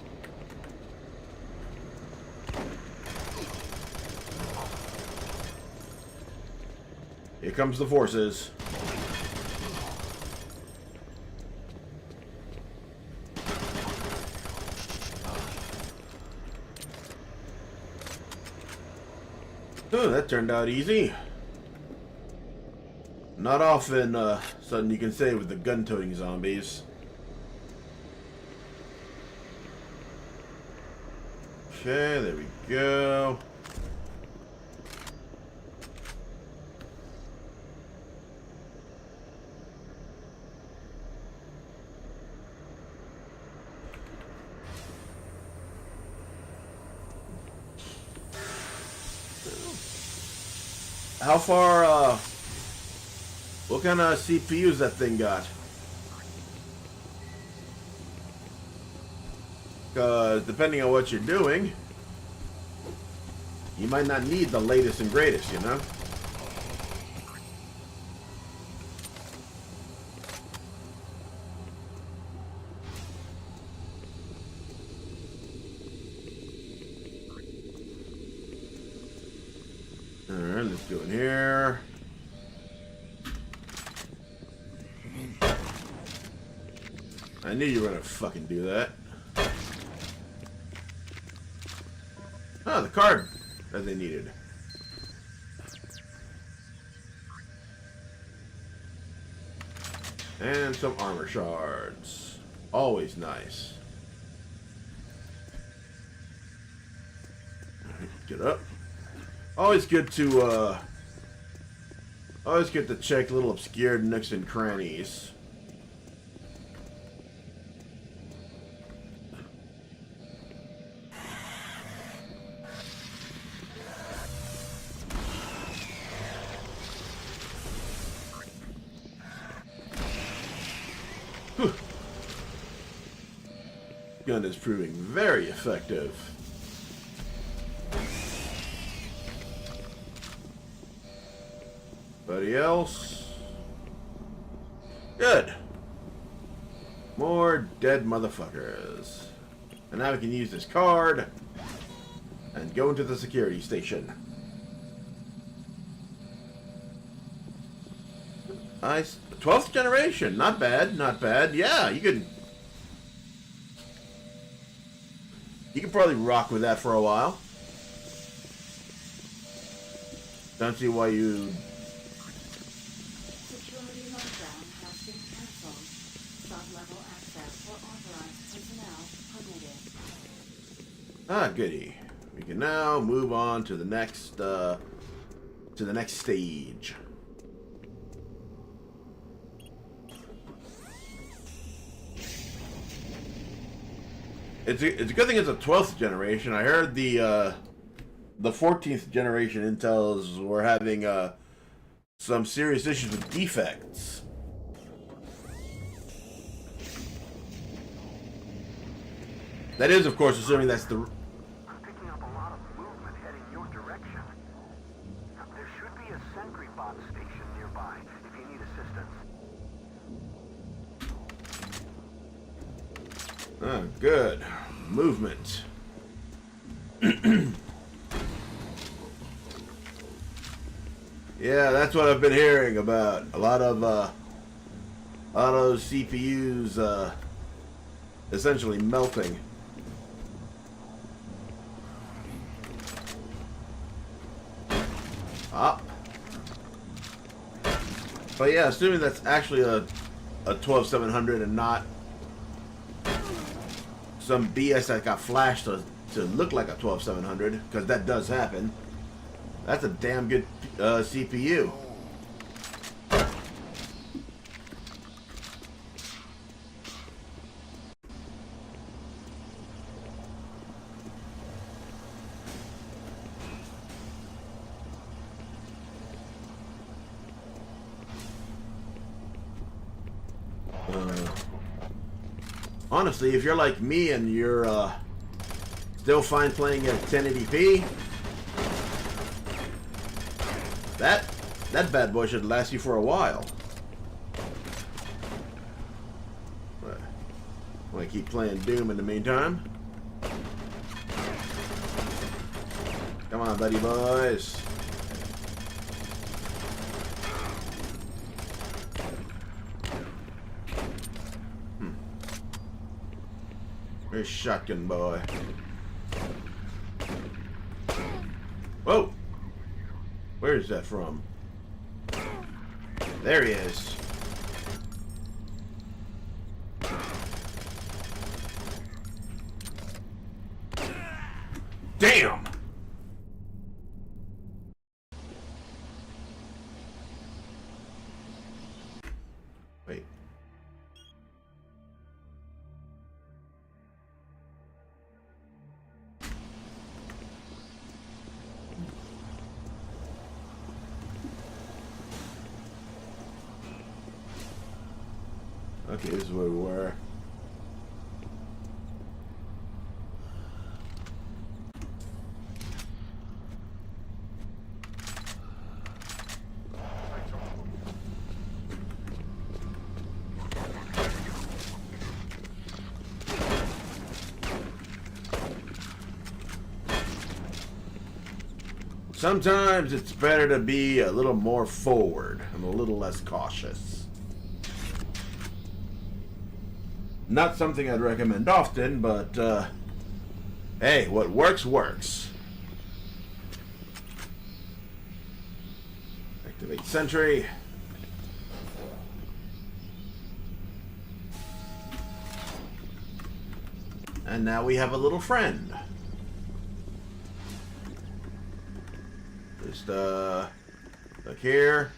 Here comes the forces. Oh, that turned out easy. Not often something you can say with the gun-toting zombies. Okay, there we go. How far, what kind of CPUs that thing got? Because depending on what you're doing, you might not need the latest and greatest, Alright, let's go in here. I knew you were gonna fucking do that. Oh, the card that they needed. And some armor shards. Always nice. Get up. Always good to check little obscure nooks and crannies. Whew. Gun is proving very effective. Anybody else? Good. More dead motherfuckers. And now we can use this card and go into the security station. Nice. 12th generation. Not bad. Not bad. Yeah, you can probably rock with that for a while. Don't see why you... Security lockdown has been cancelled. Sub-level access for authorized personnel permitted. Ah, goody. We can now move on to the next stage. It's a good thing it's a 12th generation. I heard the 14th generation Intels were having some serious issues with defects. That is, of course, assuming that's the... I'm picking up a lot of movement heading your direction. There should be a sentry bot station nearby if you need assistance. Oh, good. Movement. Yeah, that's what I've been hearing about. A lot of those CPUs essentially melting. Up. But yeah, assuming that's actually a 12700 and not some BS that got flashed to look like a 12700, because that does happen. That's a damn good CPU. Honestly, if you're like me and you're still fine playing at 1080p, that bad boy should last you for a while. But I'm gonna keep playing Doom in the meantime. Come on, buddy boys. Where's Shotgun Boy? Whoa! Where is that from? There he is. Damn! Wait. Okay, this is where we were. Sometimes it's better to be a little more forward and a little less cautious. Not something I'd recommend often, but hey, what works, works. Activate sentry. And now we have a little friend. Just look here.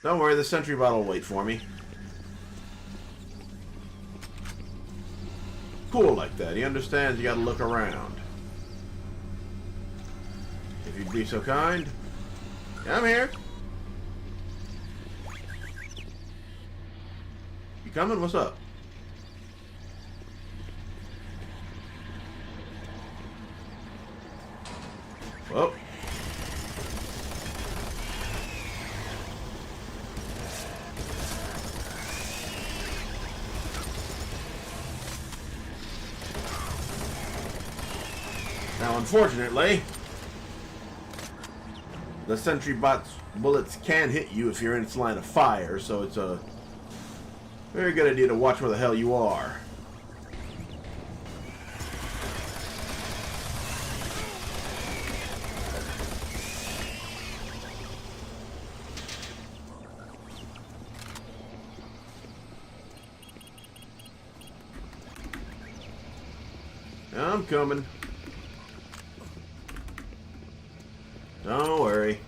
Don't worry, the sentry bot will wait for me. Cool like that. He understands you gotta look around. If you'd be so kind. I'm here. You coming? What's up? Whoa. Now, unfortunately, the sentry bot's bullets can hit you if you're in its line of fire, so it's a very good idea to watch where the hell you are. I'm coming. Don't worry.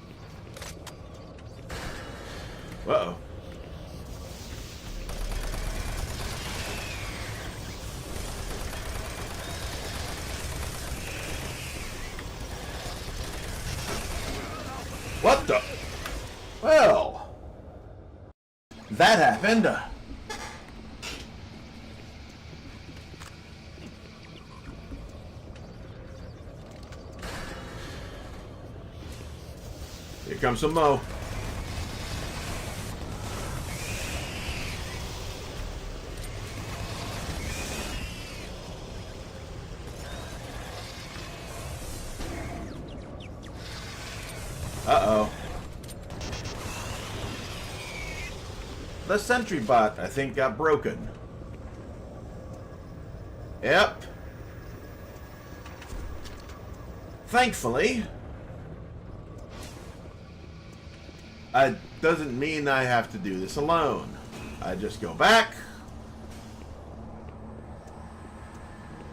Uh-oh. What the? Well, that happened. Here comes some Mo. Uh-oh. The sentry bot, I think, got broken. Yep. Thankfully. It doesn't mean I have to do this alone. I just go back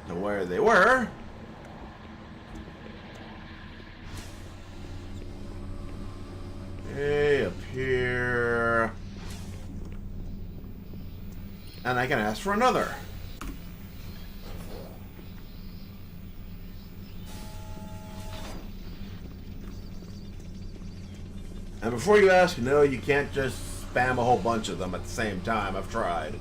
to where they were. Okay, up here. And I can ask for another. And before you ask, no, you can't just spam a whole bunch of them at the same time. I've tried.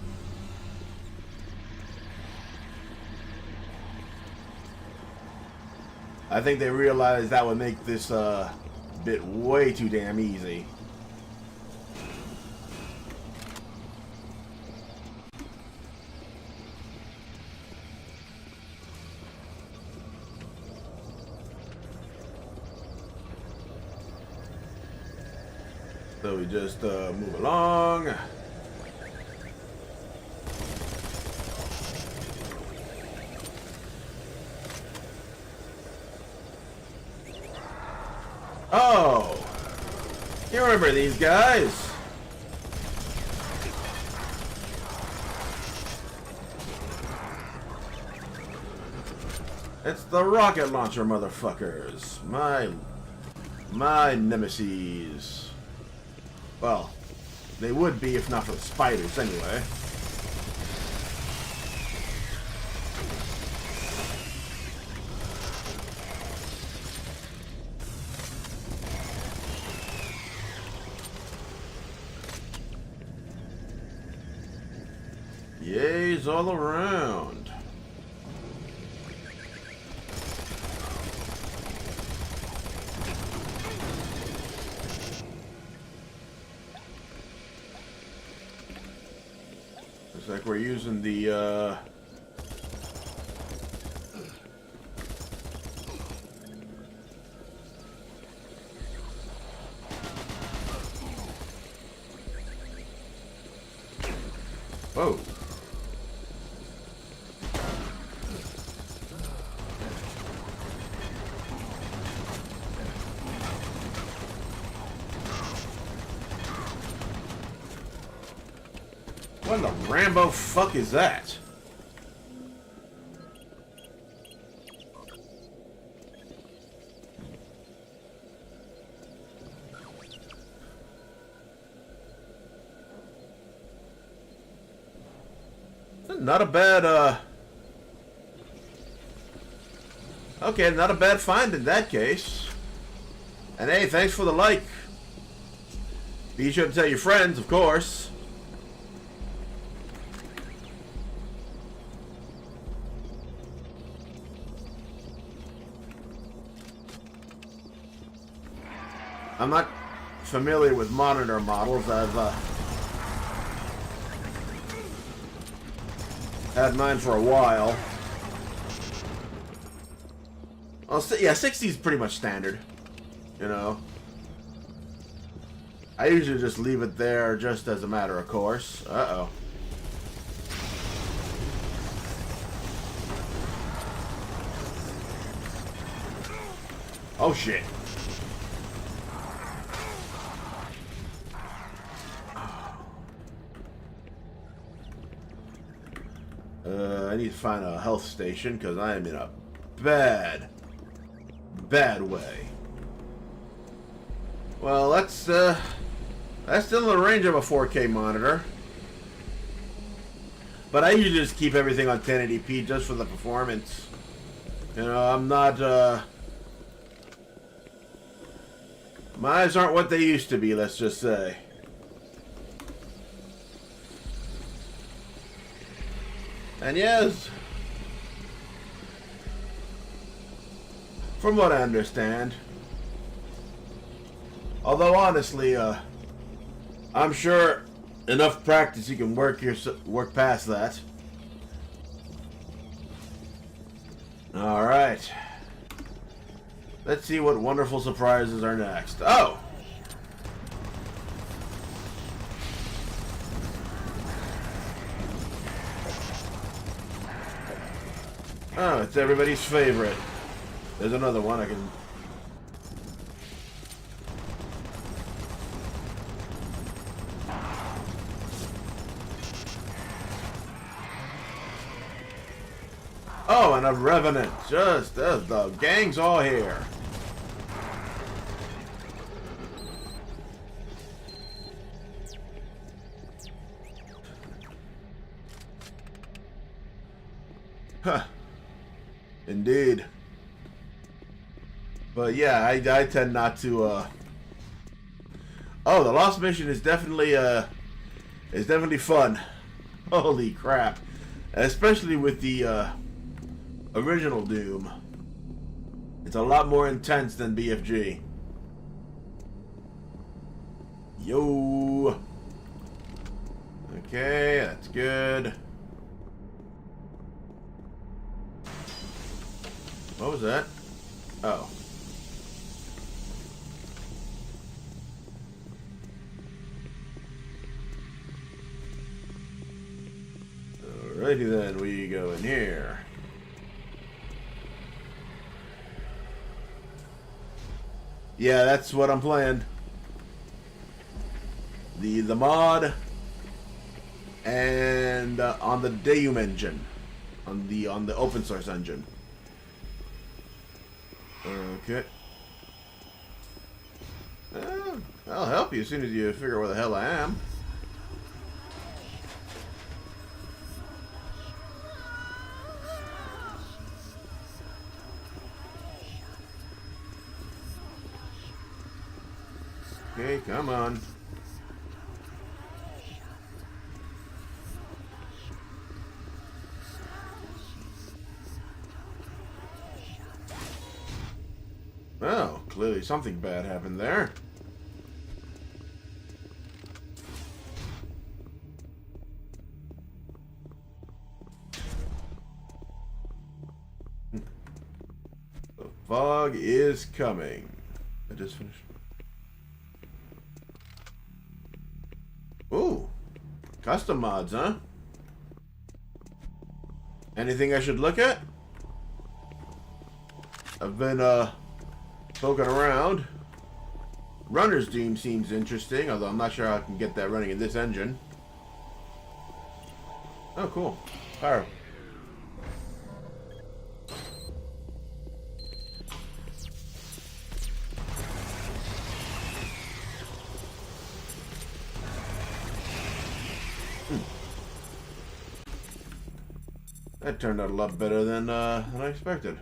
I think they realized that would make this bit way too damn easy. So we just move along. Oh! You remember these guys? It's the rocket launcher motherfuckers. My nemesis. Well, they would be if not for the spiders, anyway. Yays all around. Looks like we're using the whoa. What the Rambo fuck is that? Not a bad, okay, not a bad find in that case. And hey, thanks for the like. Be sure to tell your friends, of course. I'm not familiar with monitor models. I've had mine for a while. Well, yeah, 60 is pretty much standard. You know, I usually just leave it there just as a matter of course. Uh-oh. Oh shit. I need to find a health station because I am in a bad way. Well, that's still in the range of a 4K monitor. But I usually just keep everything on 1080p just for the performance. You know, I'm not My eyes aren't what they used to be, let's just say. And yes, from what I understand, although honestly, I'm sure enough practice you can work past that. All right. Let's see what wonderful surprises are next. Oh! Oh, it's everybody's favorite. There's another one I can... Oh, and a Revenant. Just as the gang's all here. Huh. Indeed. But yeah, I tend not to, Oh, the Lost Mission is definitely fun. Holy crap. Especially with the, original Doom. It's a lot more intense than BFG. Yo! Okay, that's good. What was that? Oh. Alrighty then, we go in here. Yeah, that's what I'm playing. The mod and on the Doom engine, on the open source engine. Okay. I'll help you as soon as you figure out where the hell I am. Okay, come on. Oh, clearly something bad happened there. The fog is coming. I just finished. Ooh, custom mods, huh? Anything I should look at? I've been, poking around. Runner's Doom seems interesting, although I'm not sure how I can get that running in this engine. Oh, cool. Power. That turned out a lot better than I expected.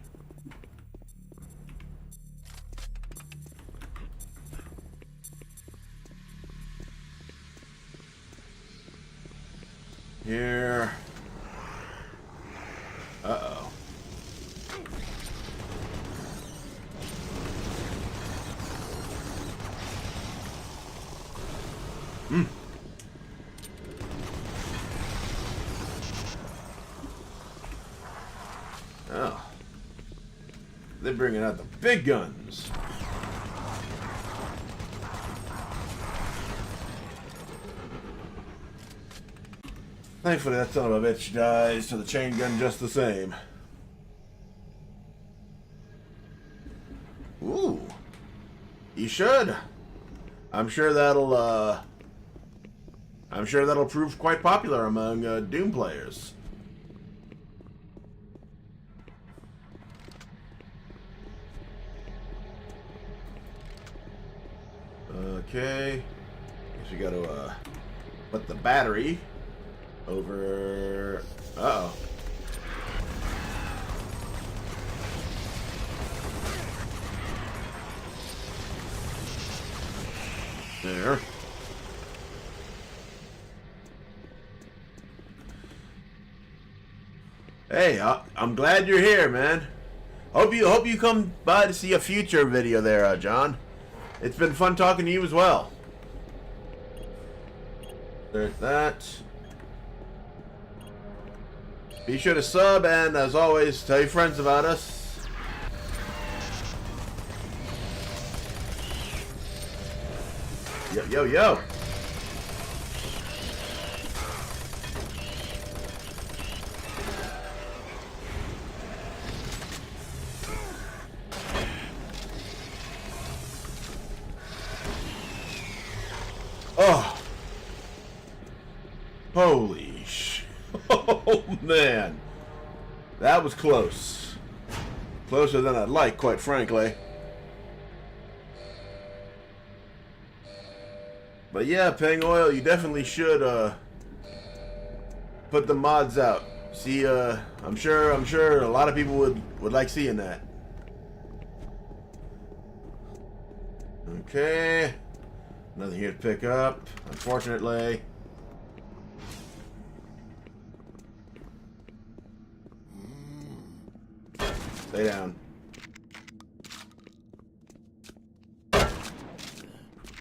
Here. Uh-oh. Oh. They're bringing out the big guns. Thankfully, that son of a bitch dies to the chain gun just the same. Ooh. You should. I'm sure that'll prove quite popular among Doom players. Okay. Guess we gotta put the battery over. Uh-oh. There. Hey, I'm glad you're here, man. Hope you come by to see a future video there, John. It's been fun talking to you as well. There's that. Be sure to sub, and as always, tell your friends about us. Yo, yo, yo. Oh. Holy sh... Oh, man. That was close. Closer than I'd like, quite frankly. But yeah, Peng Oil, you definitely should, put the mods out. See, I'm sure a lot of people would like seeing that. Okay. Nothing here to pick up, unfortunately. Stay down.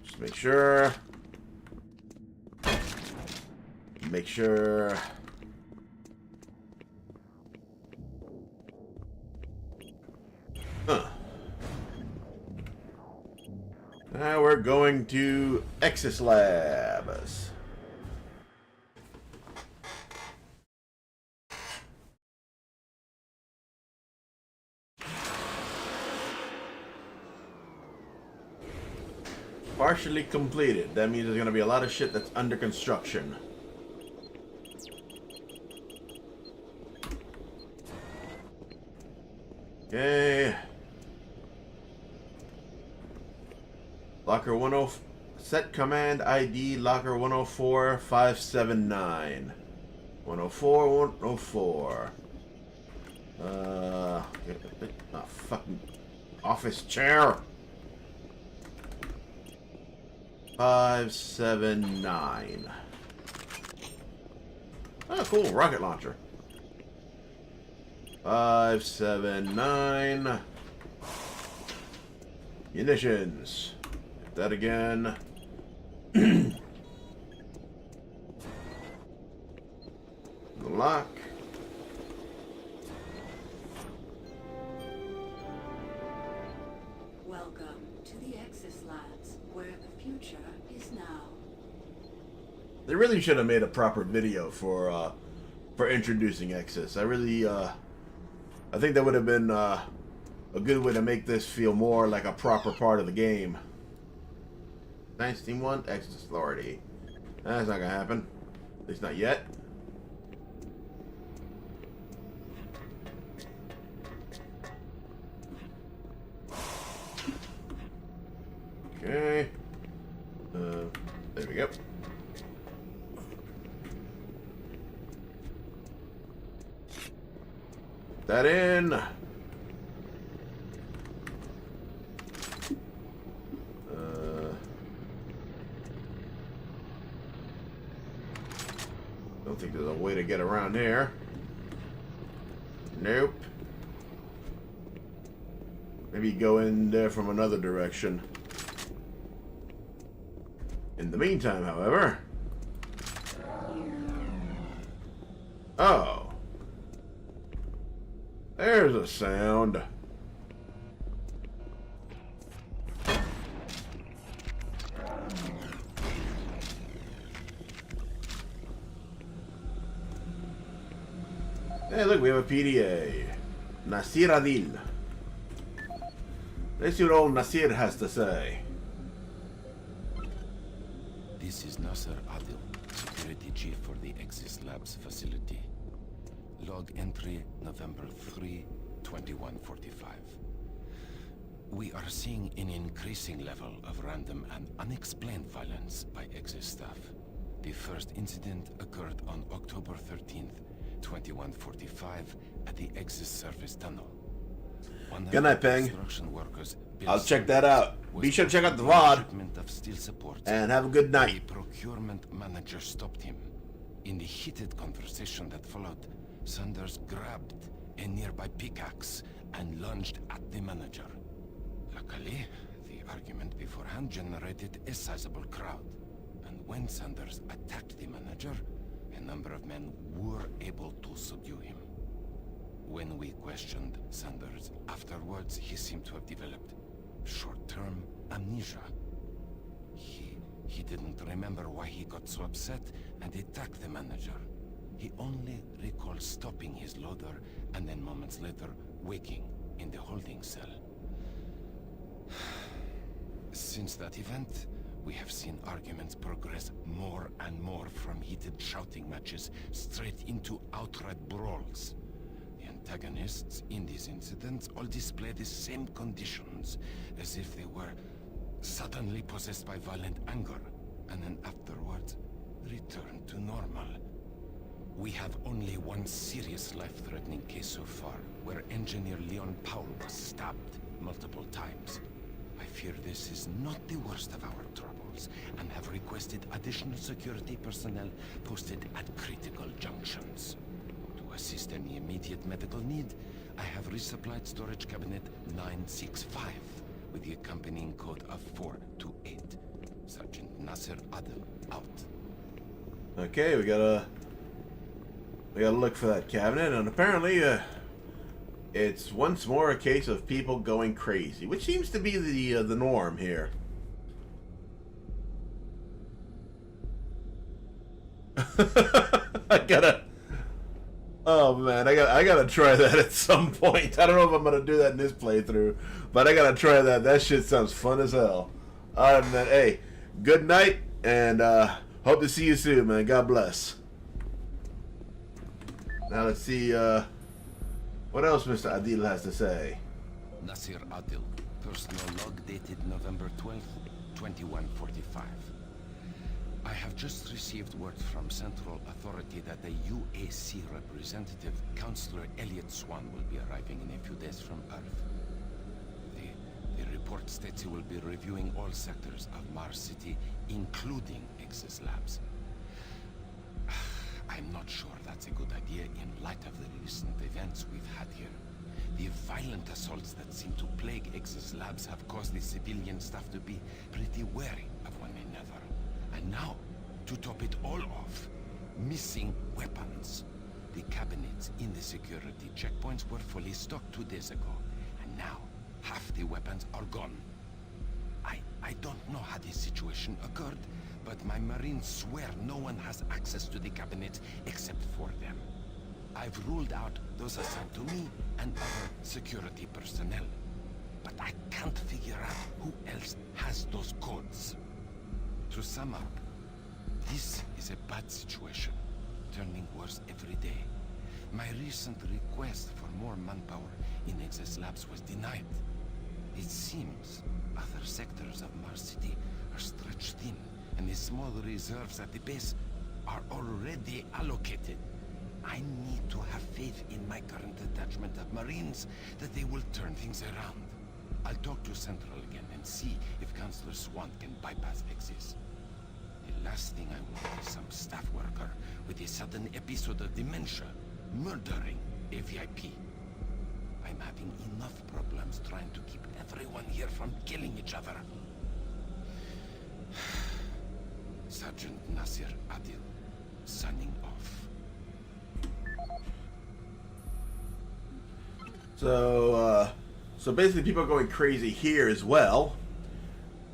Just make sure. Make sure. Huh. Now we're going to Exis Labs. Partially completed. That means there's going to be a lot of shit that's under construction. Okay. Locker 10, set command ID locker 104579. 104, 104. Fucking office chair. 579. Oh, cool, rocket launcher. 579. Munitions. Hit that again. The lock. Welcome to the Exis Labs, where the future is now. They really should have made a proper video for introducing Exis. I think that would have been a good way to make this feel more like a proper part of the game. Nice, Team 1, Exis Authority. That's not gonna happen. At least not yet. Okay. There we go. That in. Don't think there's a way to get around here. Nope. Maybe go in there from another direction. In the meantime, however... Oh. There's a sound. Hey, look, we have a PDA. Nasir Adil. Let's see what old Nasir has to say. This is Nasser Adil, Security Chief for the Exis Labs facility. Log entry November 3, 2145. We are seeing an increasing level of random and unexplained violence by Exis staff. The first incident occurred on October 13th, 2145 at the Exis surface tunnel. Good night, Peng. Construction workers I'll check that out. Be sure to check out the VOD. Of steel support. And have a good The night. procurement manager stopped him. In the heated conversation that followed, Sanders grabbed a nearby pickaxe and lunged at the manager. Luckily, the argument beforehand generated a sizable crowd. And when Sanders attacked the manager, a number of men were able to subdue him. When we questioned Sanders afterwards, he seemed to have developed short-term amnesia. He didn't remember why he got so upset and attacked the manager. He only recalls stopping his loader and then moments later waking in the holding cell. Since that event, we have seen arguments progress more and more from heated shouting matches straight into outright brawls. The antagonists in these incidents all display the same conditions, as if they were suddenly possessed by violent anger, and then afterwards return to normal. We have only one serious life-threatening case so far, where engineer Leon Powell was stabbed multiple times. I fear this is not the worst of our troubles, and have requested additional security personnel posted at critical junctions. To assist any immediate medical need, I have resupplied storage cabinet 965 with the accompanying code of 428. Sergeant Nasser Adel, out. Okay, we gotta look for that cabinet, and apparently, it's once more a case of people going crazy, which seems to be the norm here. Oh man, I gotta try that at some point. I don't know if I'm gonna do that in this playthrough, but I gotta try that. That shit sounds fun as hell. Other than that, hey, good night, and hope to see you soon, man. God bless. Now let's see what else Mr. Adil has to say. Nasir Adil, personal log dated November 12th, 2145. I have just received word from Central Authority that the UAC representative, Councillor Elliot Swan, will be arriving in a few days from Earth. The report states he will be reviewing all sectors of Mars City, including Exis Labs. I'm not sure that's a good idea in light of the recent events we've had here. The violent assaults that seem to plague Exis Labs have caused the civilian staff to be pretty wary of one another. And now, to top it all off, missing weapons. The cabinets in the security checkpoints were fully stocked 2 days ago, and now half the weapons are gone. I don't know how this situation occurred, but my Marines swear no one has access to the cabinets except for them. I've ruled out those assigned to me and other security personnel, but I can't figure out who else has those codes. To sum up, this is a bad situation, turning worse every day. My recent request for more manpower in Exis Labs was denied. It seems other sectors of Mars City are stretched thin, and the small reserves at the base are already allocated. I need to have faith in my current detachment of Marines that they will turn things around. I'll talk to Central again and see if Councillor Swan can bypass Exis. The last thing I want is some staff worker with a sudden episode of dementia murdering a VIP. I'm having enough problems trying to keep everyone here from killing each other. Sergeant Nasir Adil, signing off. So basically people are going crazy here as well.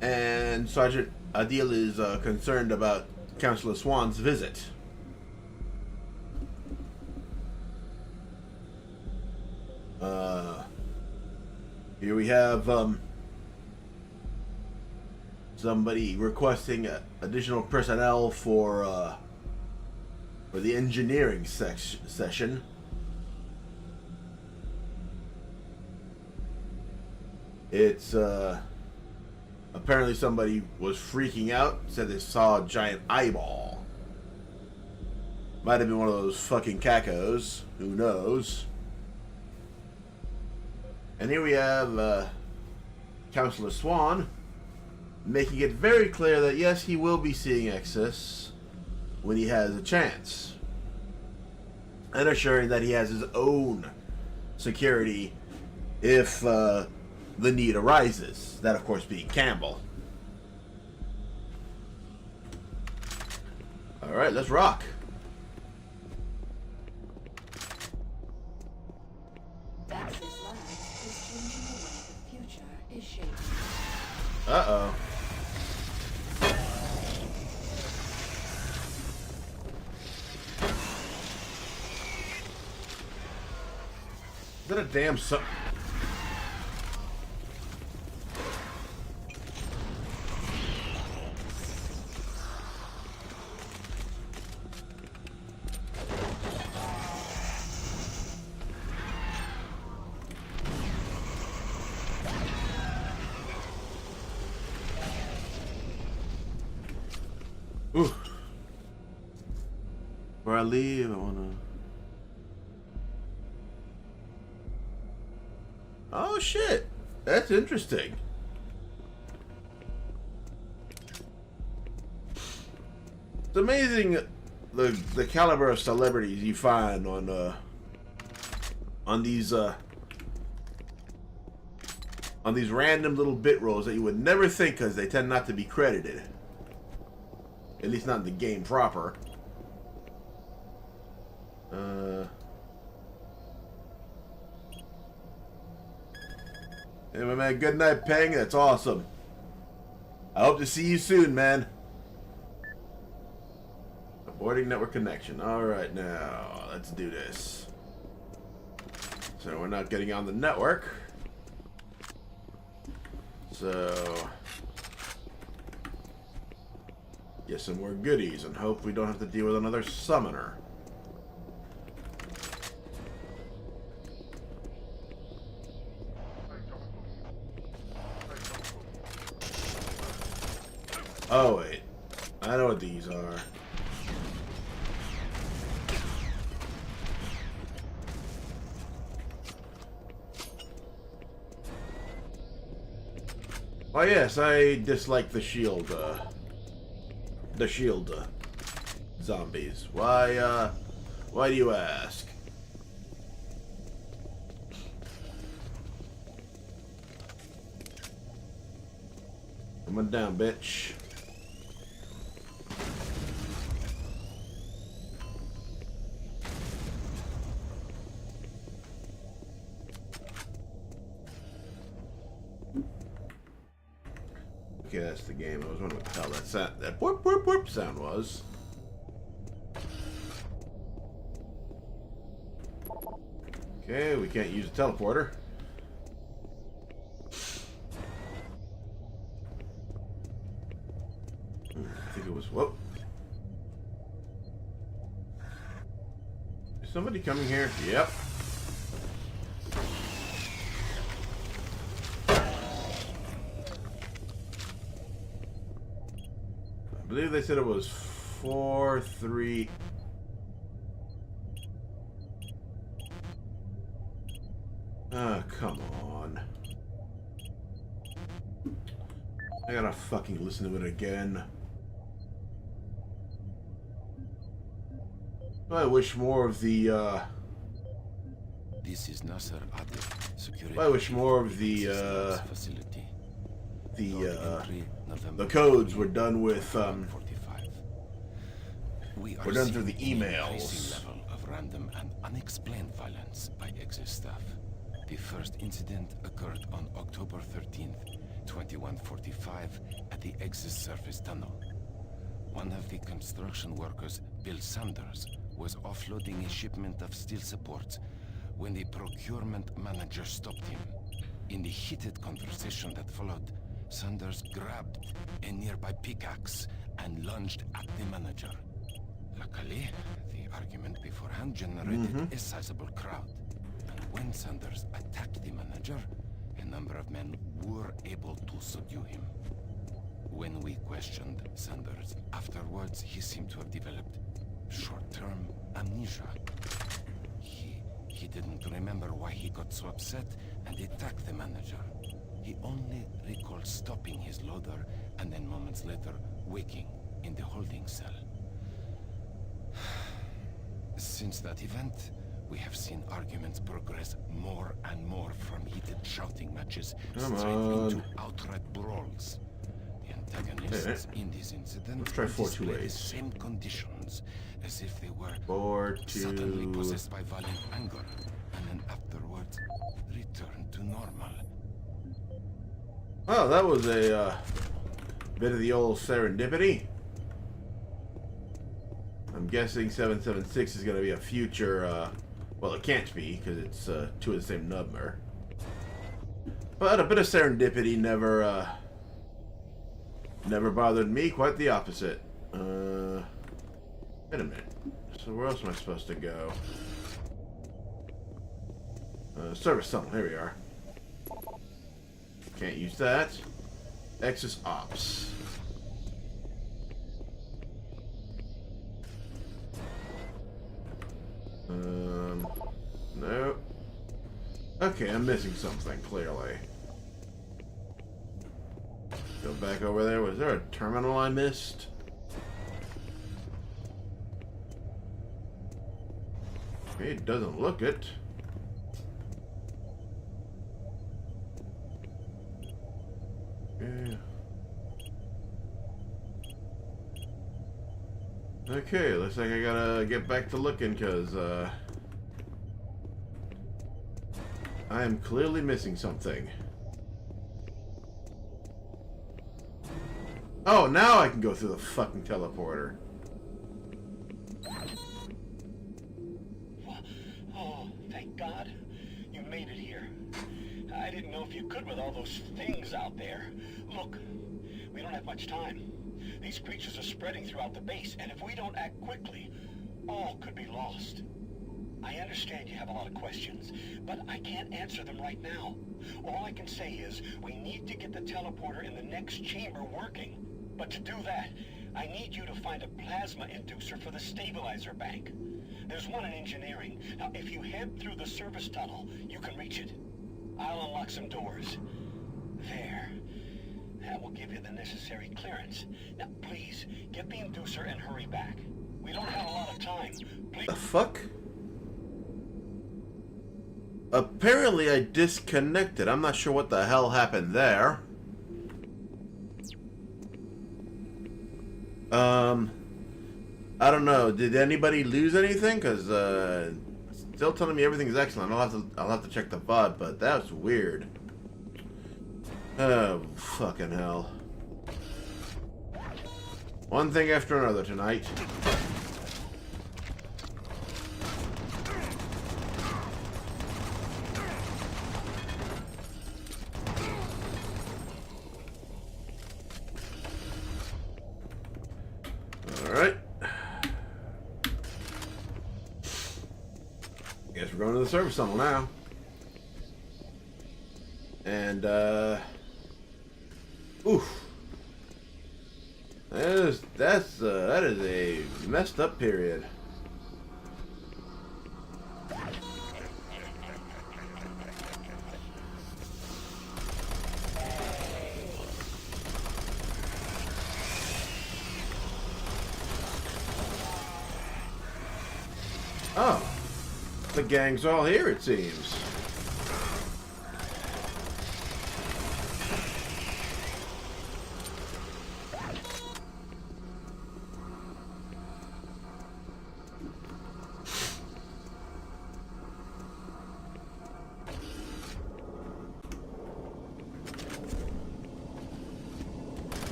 And Sergeant Adil is concerned about Councillor Swan's visit. Here we have somebody requesting additional personnel for the engineering session. It's apparently somebody was freaking out, said they saw a giant eyeball. Might have been one of those fucking cacos, who knows. And here we have Counselor Swan, making it very clear that yes, he will be seeing Exis when he has a chance, and assuring that he has his own security if the need arises. That, of course, being Campbell. Alright, let's rock. Axis Labs is changing the way the future is shaped. Uh-oh. Is that a damn Ooh. Before I leave, I wanna... Oh shit! That's interesting. It's amazing the caliber of celebrities you find on these random little bit roles that you would never think, because they tend not to be credited. At least not in the game proper. Hey, my man, good night, Peng. That's awesome. I hope to see you soon, man. Aborting network connection. Alright, now, let's do this. So, we're not getting on the network. So... get some more goodies and hope we don't have to deal with another summoner. Oh wait, I know what these are. Oh yes, I dislike the shield zombies. Why do you ask? Come on down, bitch. Okay, that's the game. I was wondering what the hell that boop boop boop sound was. Okay, we can't use a teleporter. I think it was whoop. Is somebody coming here? Yep. I believe they said it was 4-3. Ah, come on. I gotta fucking listen to it again. I wish more of the, This is Nasser Adil, security. I wish more of the codes were done with, were done through the emails. Level of random and unexplained violence by Exis staff. The first incident occurred on October 13th, 2145, at the Exis surface tunnel. One of the construction workers, Bill Sanders, was offloading a shipment of steel supports when the procurement manager stopped him. In the heated conversation that followed, Sanders grabbed a nearby pickaxe and lunged at the manager. Luckily, the argument beforehand generated a sizable crowd. And when Sanders attacked the manager, a number of men were able to subdue him. When we questioned Sanders afterwards, he seemed to have developed short-term amnesia. He didn't remember why he got so upset and attacked the manager. He only recalls stopping his loader and then moments later waking in the holding cell. Since that event, we have seen arguments progress more and more from heated shouting matches straight into outright brawls. The antagonists in this incident Let's try 4 display the 2-ways. same conditions, as if they were 4 suddenly 2. possessed by violent anger, and then afterwards return to normal. Oh, that was a bit of the old serendipity. I'm guessing 776 is going to be a future, well, it can't be, because it's 2 of the same number. But a bit of serendipity never bothered me, quite the opposite. Wait a minute. So where else am I supposed to go? Service tunnel, here we are. Can't use that. Axis Ops. No. Okay, I'm missing something, clearly. Go back over there. Was there a terminal I missed? Okay, it doesn't look it. Yeah. Okay, looks like I gotta get back to looking, because, I am clearly missing something. Oh, now I can go through the fucking teleporter. Oh, thank God. You made it here. I didn't know if you could with all those things out there. Look, we don't have much time. These creatures are spreading throughout the base, and if we don't act quickly, all could be lost. I understand you have a lot of questions, but I can't answer them right now. All I can say is, we need to get the teleporter in the next chamber working. But to do that, I need you to find a plasma inducer for the stabilizer bank. There's one in engineering. Now, if you head through the service tunnel, you can reach it. I'll unlock some doors. There. That will give you the necessary clearance. Now, please, get the inducer and hurry back. We don't have a lot of time. Please. The fuck? Apparently I disconnected. I'm not sure what the hell happened there. I don't know. Did anybody lose anything? Because still telling me everything's excellent. I'll have to check the VOD, but that's weird. Oh, fucking hell. One thing after another tonight. Alright. Guess we're going to the service tunnel now. And, oof. That is a messed up period. Oh, the gang's all here, it seems.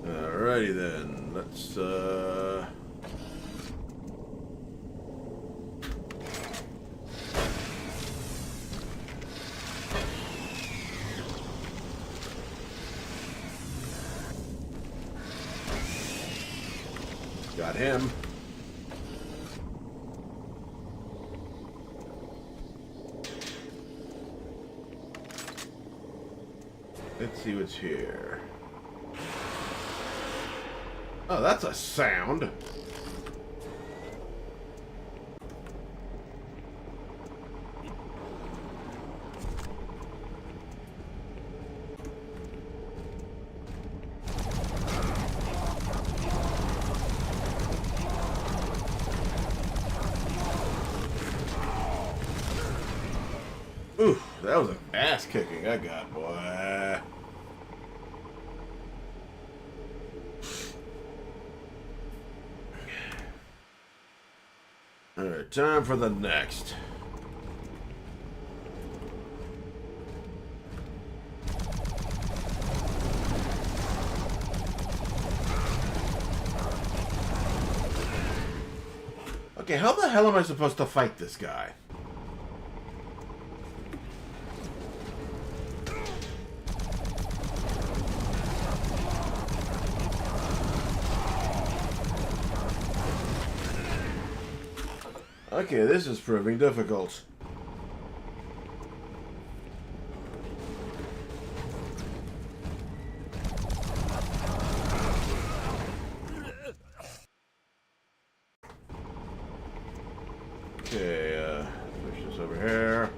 Alrighty then, let's got him. Let's see what's here. Oh, that's a sound. Ooh, that was an ass kicking I got, boy. Alright, time for the next. Okay, how the hell am I supposed to fight this guy? Okay, this is proving difficult. Okay, push this over here.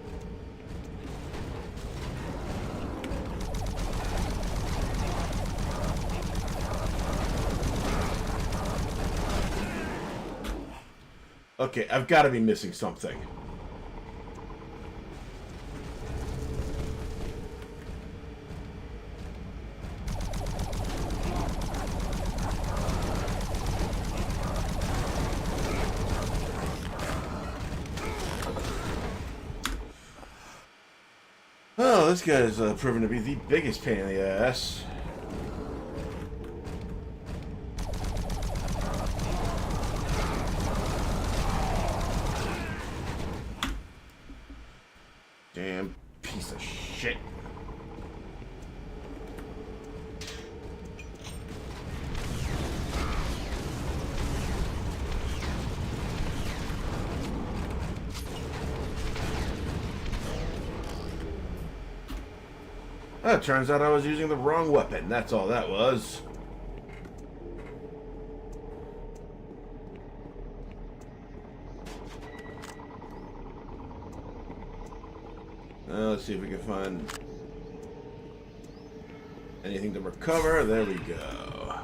Okay, I've got to be missing something. Oh, this guy's proven to be the biggest pain in the ass. Damn piece of shit. Oh, it turns out I was using the wrong weapon. That's all that was. Let's see if we can find anything to recover. There we go.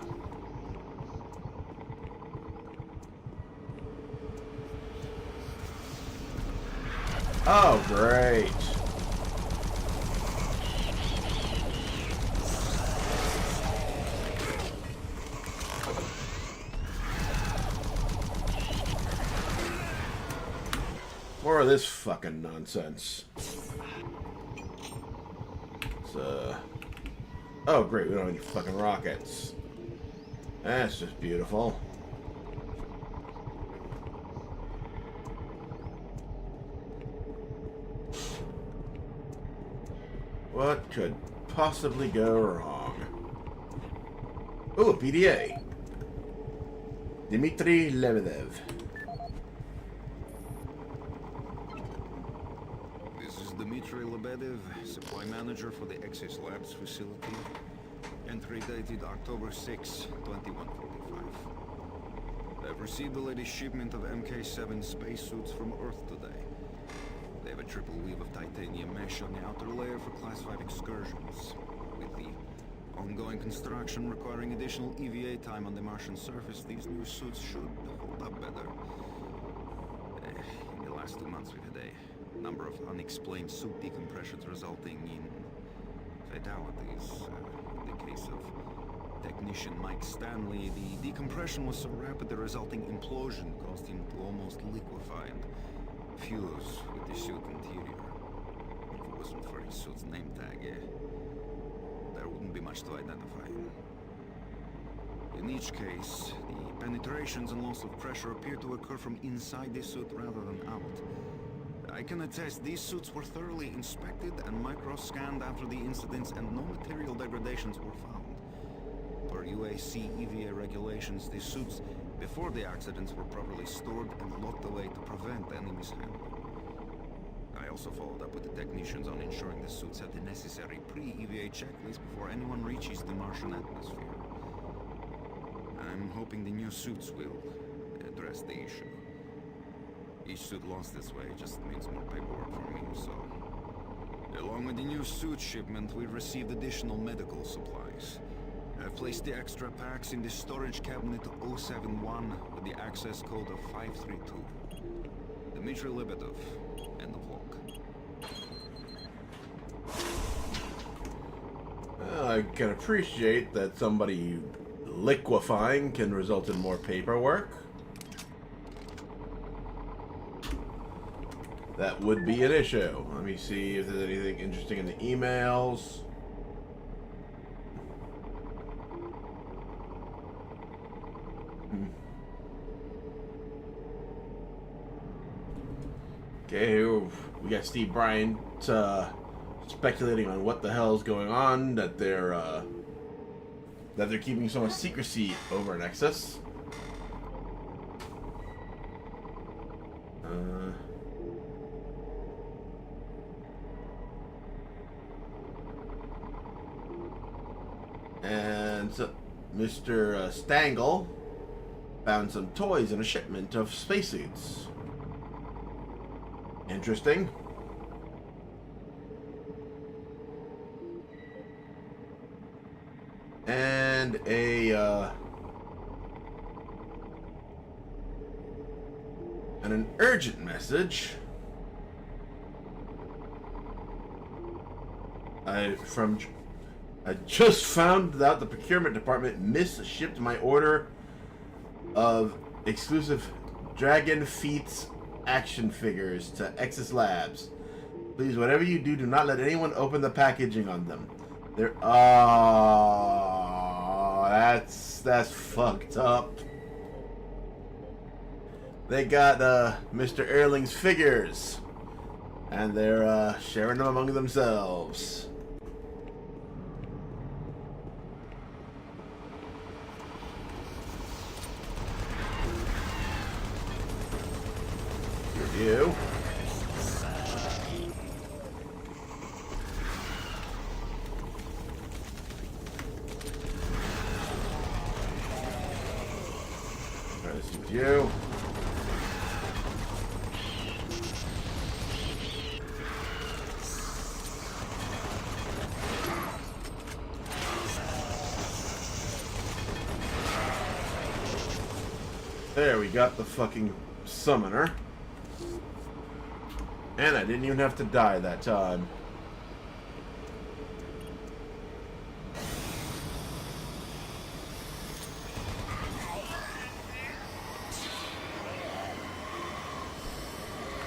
Oh, great. More of this fucking nonsense. Oh, great, we don't have any fucking rockets. That's just beautiful. What could possibly go wrong? Oh, a PDA. Dmitry Lebedev. Dmitry Lebedev, supply manager for the Axis Labs facility. Entry dated October 6, 2145. I've received the latest shipment of MK7 spacesuits from Earth today. They have a triple weave of titanium mesh on the outer layer for classified excursions. With the ongoing construction requiring additional EVA time on the Martian surface, these new suits should hold up better. In the last 2 months we've had a number of unexplained suit decompressions resulting in fatalities. In the case of technician Mike Stanley, the decompression was so rapid the resulting implosion caused him to almost liquefy and fuse with the suit interior. If it wasn't for his suit's name tag, there wouldn't be much to identify. In each case, the penetrations and loss of pressure appear to occur from inside the suit rather than out. I can attest these suits were thoroughly inspected and micro-scanned after the incidents, and no material degradations were found. Per UAC EVA regulations, the suits before the accidents were properly stored and locked away to prevent any mishandling. I also followed up with the technicians on ensuring the suits have the necessary pre-EVA checklist before anyone reaches the Martian atmosphere. I'm hoping the new suits will address the issue. Each suit lost this way just means more paperwork for me, so... Along with the new suit shipment, we've received additional medical supplies. I've placed the extra packs in the storage cabinet 071 with the access code of 532. Dmitry Lebedev, end of log. I can appreciate that somebody liquefying can result in more paperwork. That would be an issue. Let me see if there's anything interesting in the emails. Okay, here we got Steve Bryant speculating on what the hell's going on, that they're keeping so much secrecy over Nexus. And Mr. Stangle found some toys in a shipment of spacesuits. Interesting. And an urgent message. I just found out the procurement department misshipped my order of exclusive Dragon Feats action figures to Exis Labs. Please, whatever you do, do not let anyone open the packaging on them. They're that's fucked up. They got Mr. Erling's figures, and they're sharing them among themselves. You. This is you. There, we got the fucking summoner. And I didn't even have to die that time.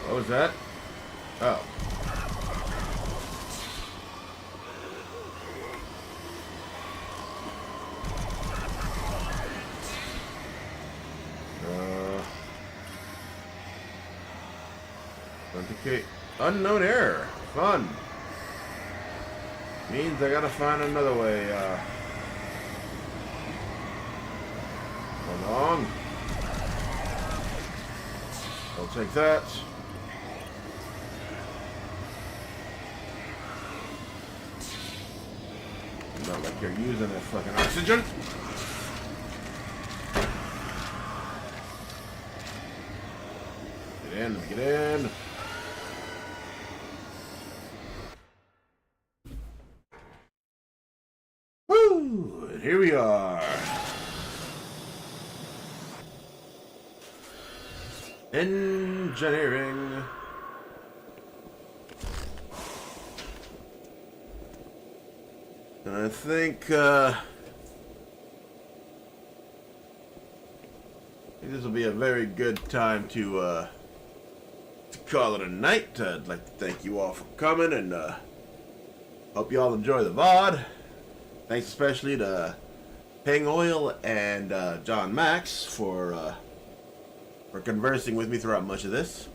What was that? Oh. Authenticate. Unknown error. Fun. Means I gotta find another way. Hold on. I'll take that. Not like you're using that fucking oxygen. Get in, get in. Woo! And here we are. Engineering. And I think this will be a very good time to call it a night. I'd like to thank you all for coming, and hope you all enjoy the VOD. Thanks especially to Ping Oil and John Max for conversing with me throughout much of this.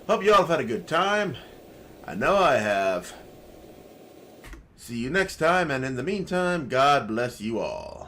Hope you all have had a good time. I know I have. See you next time, and in the meantime, God bless you all.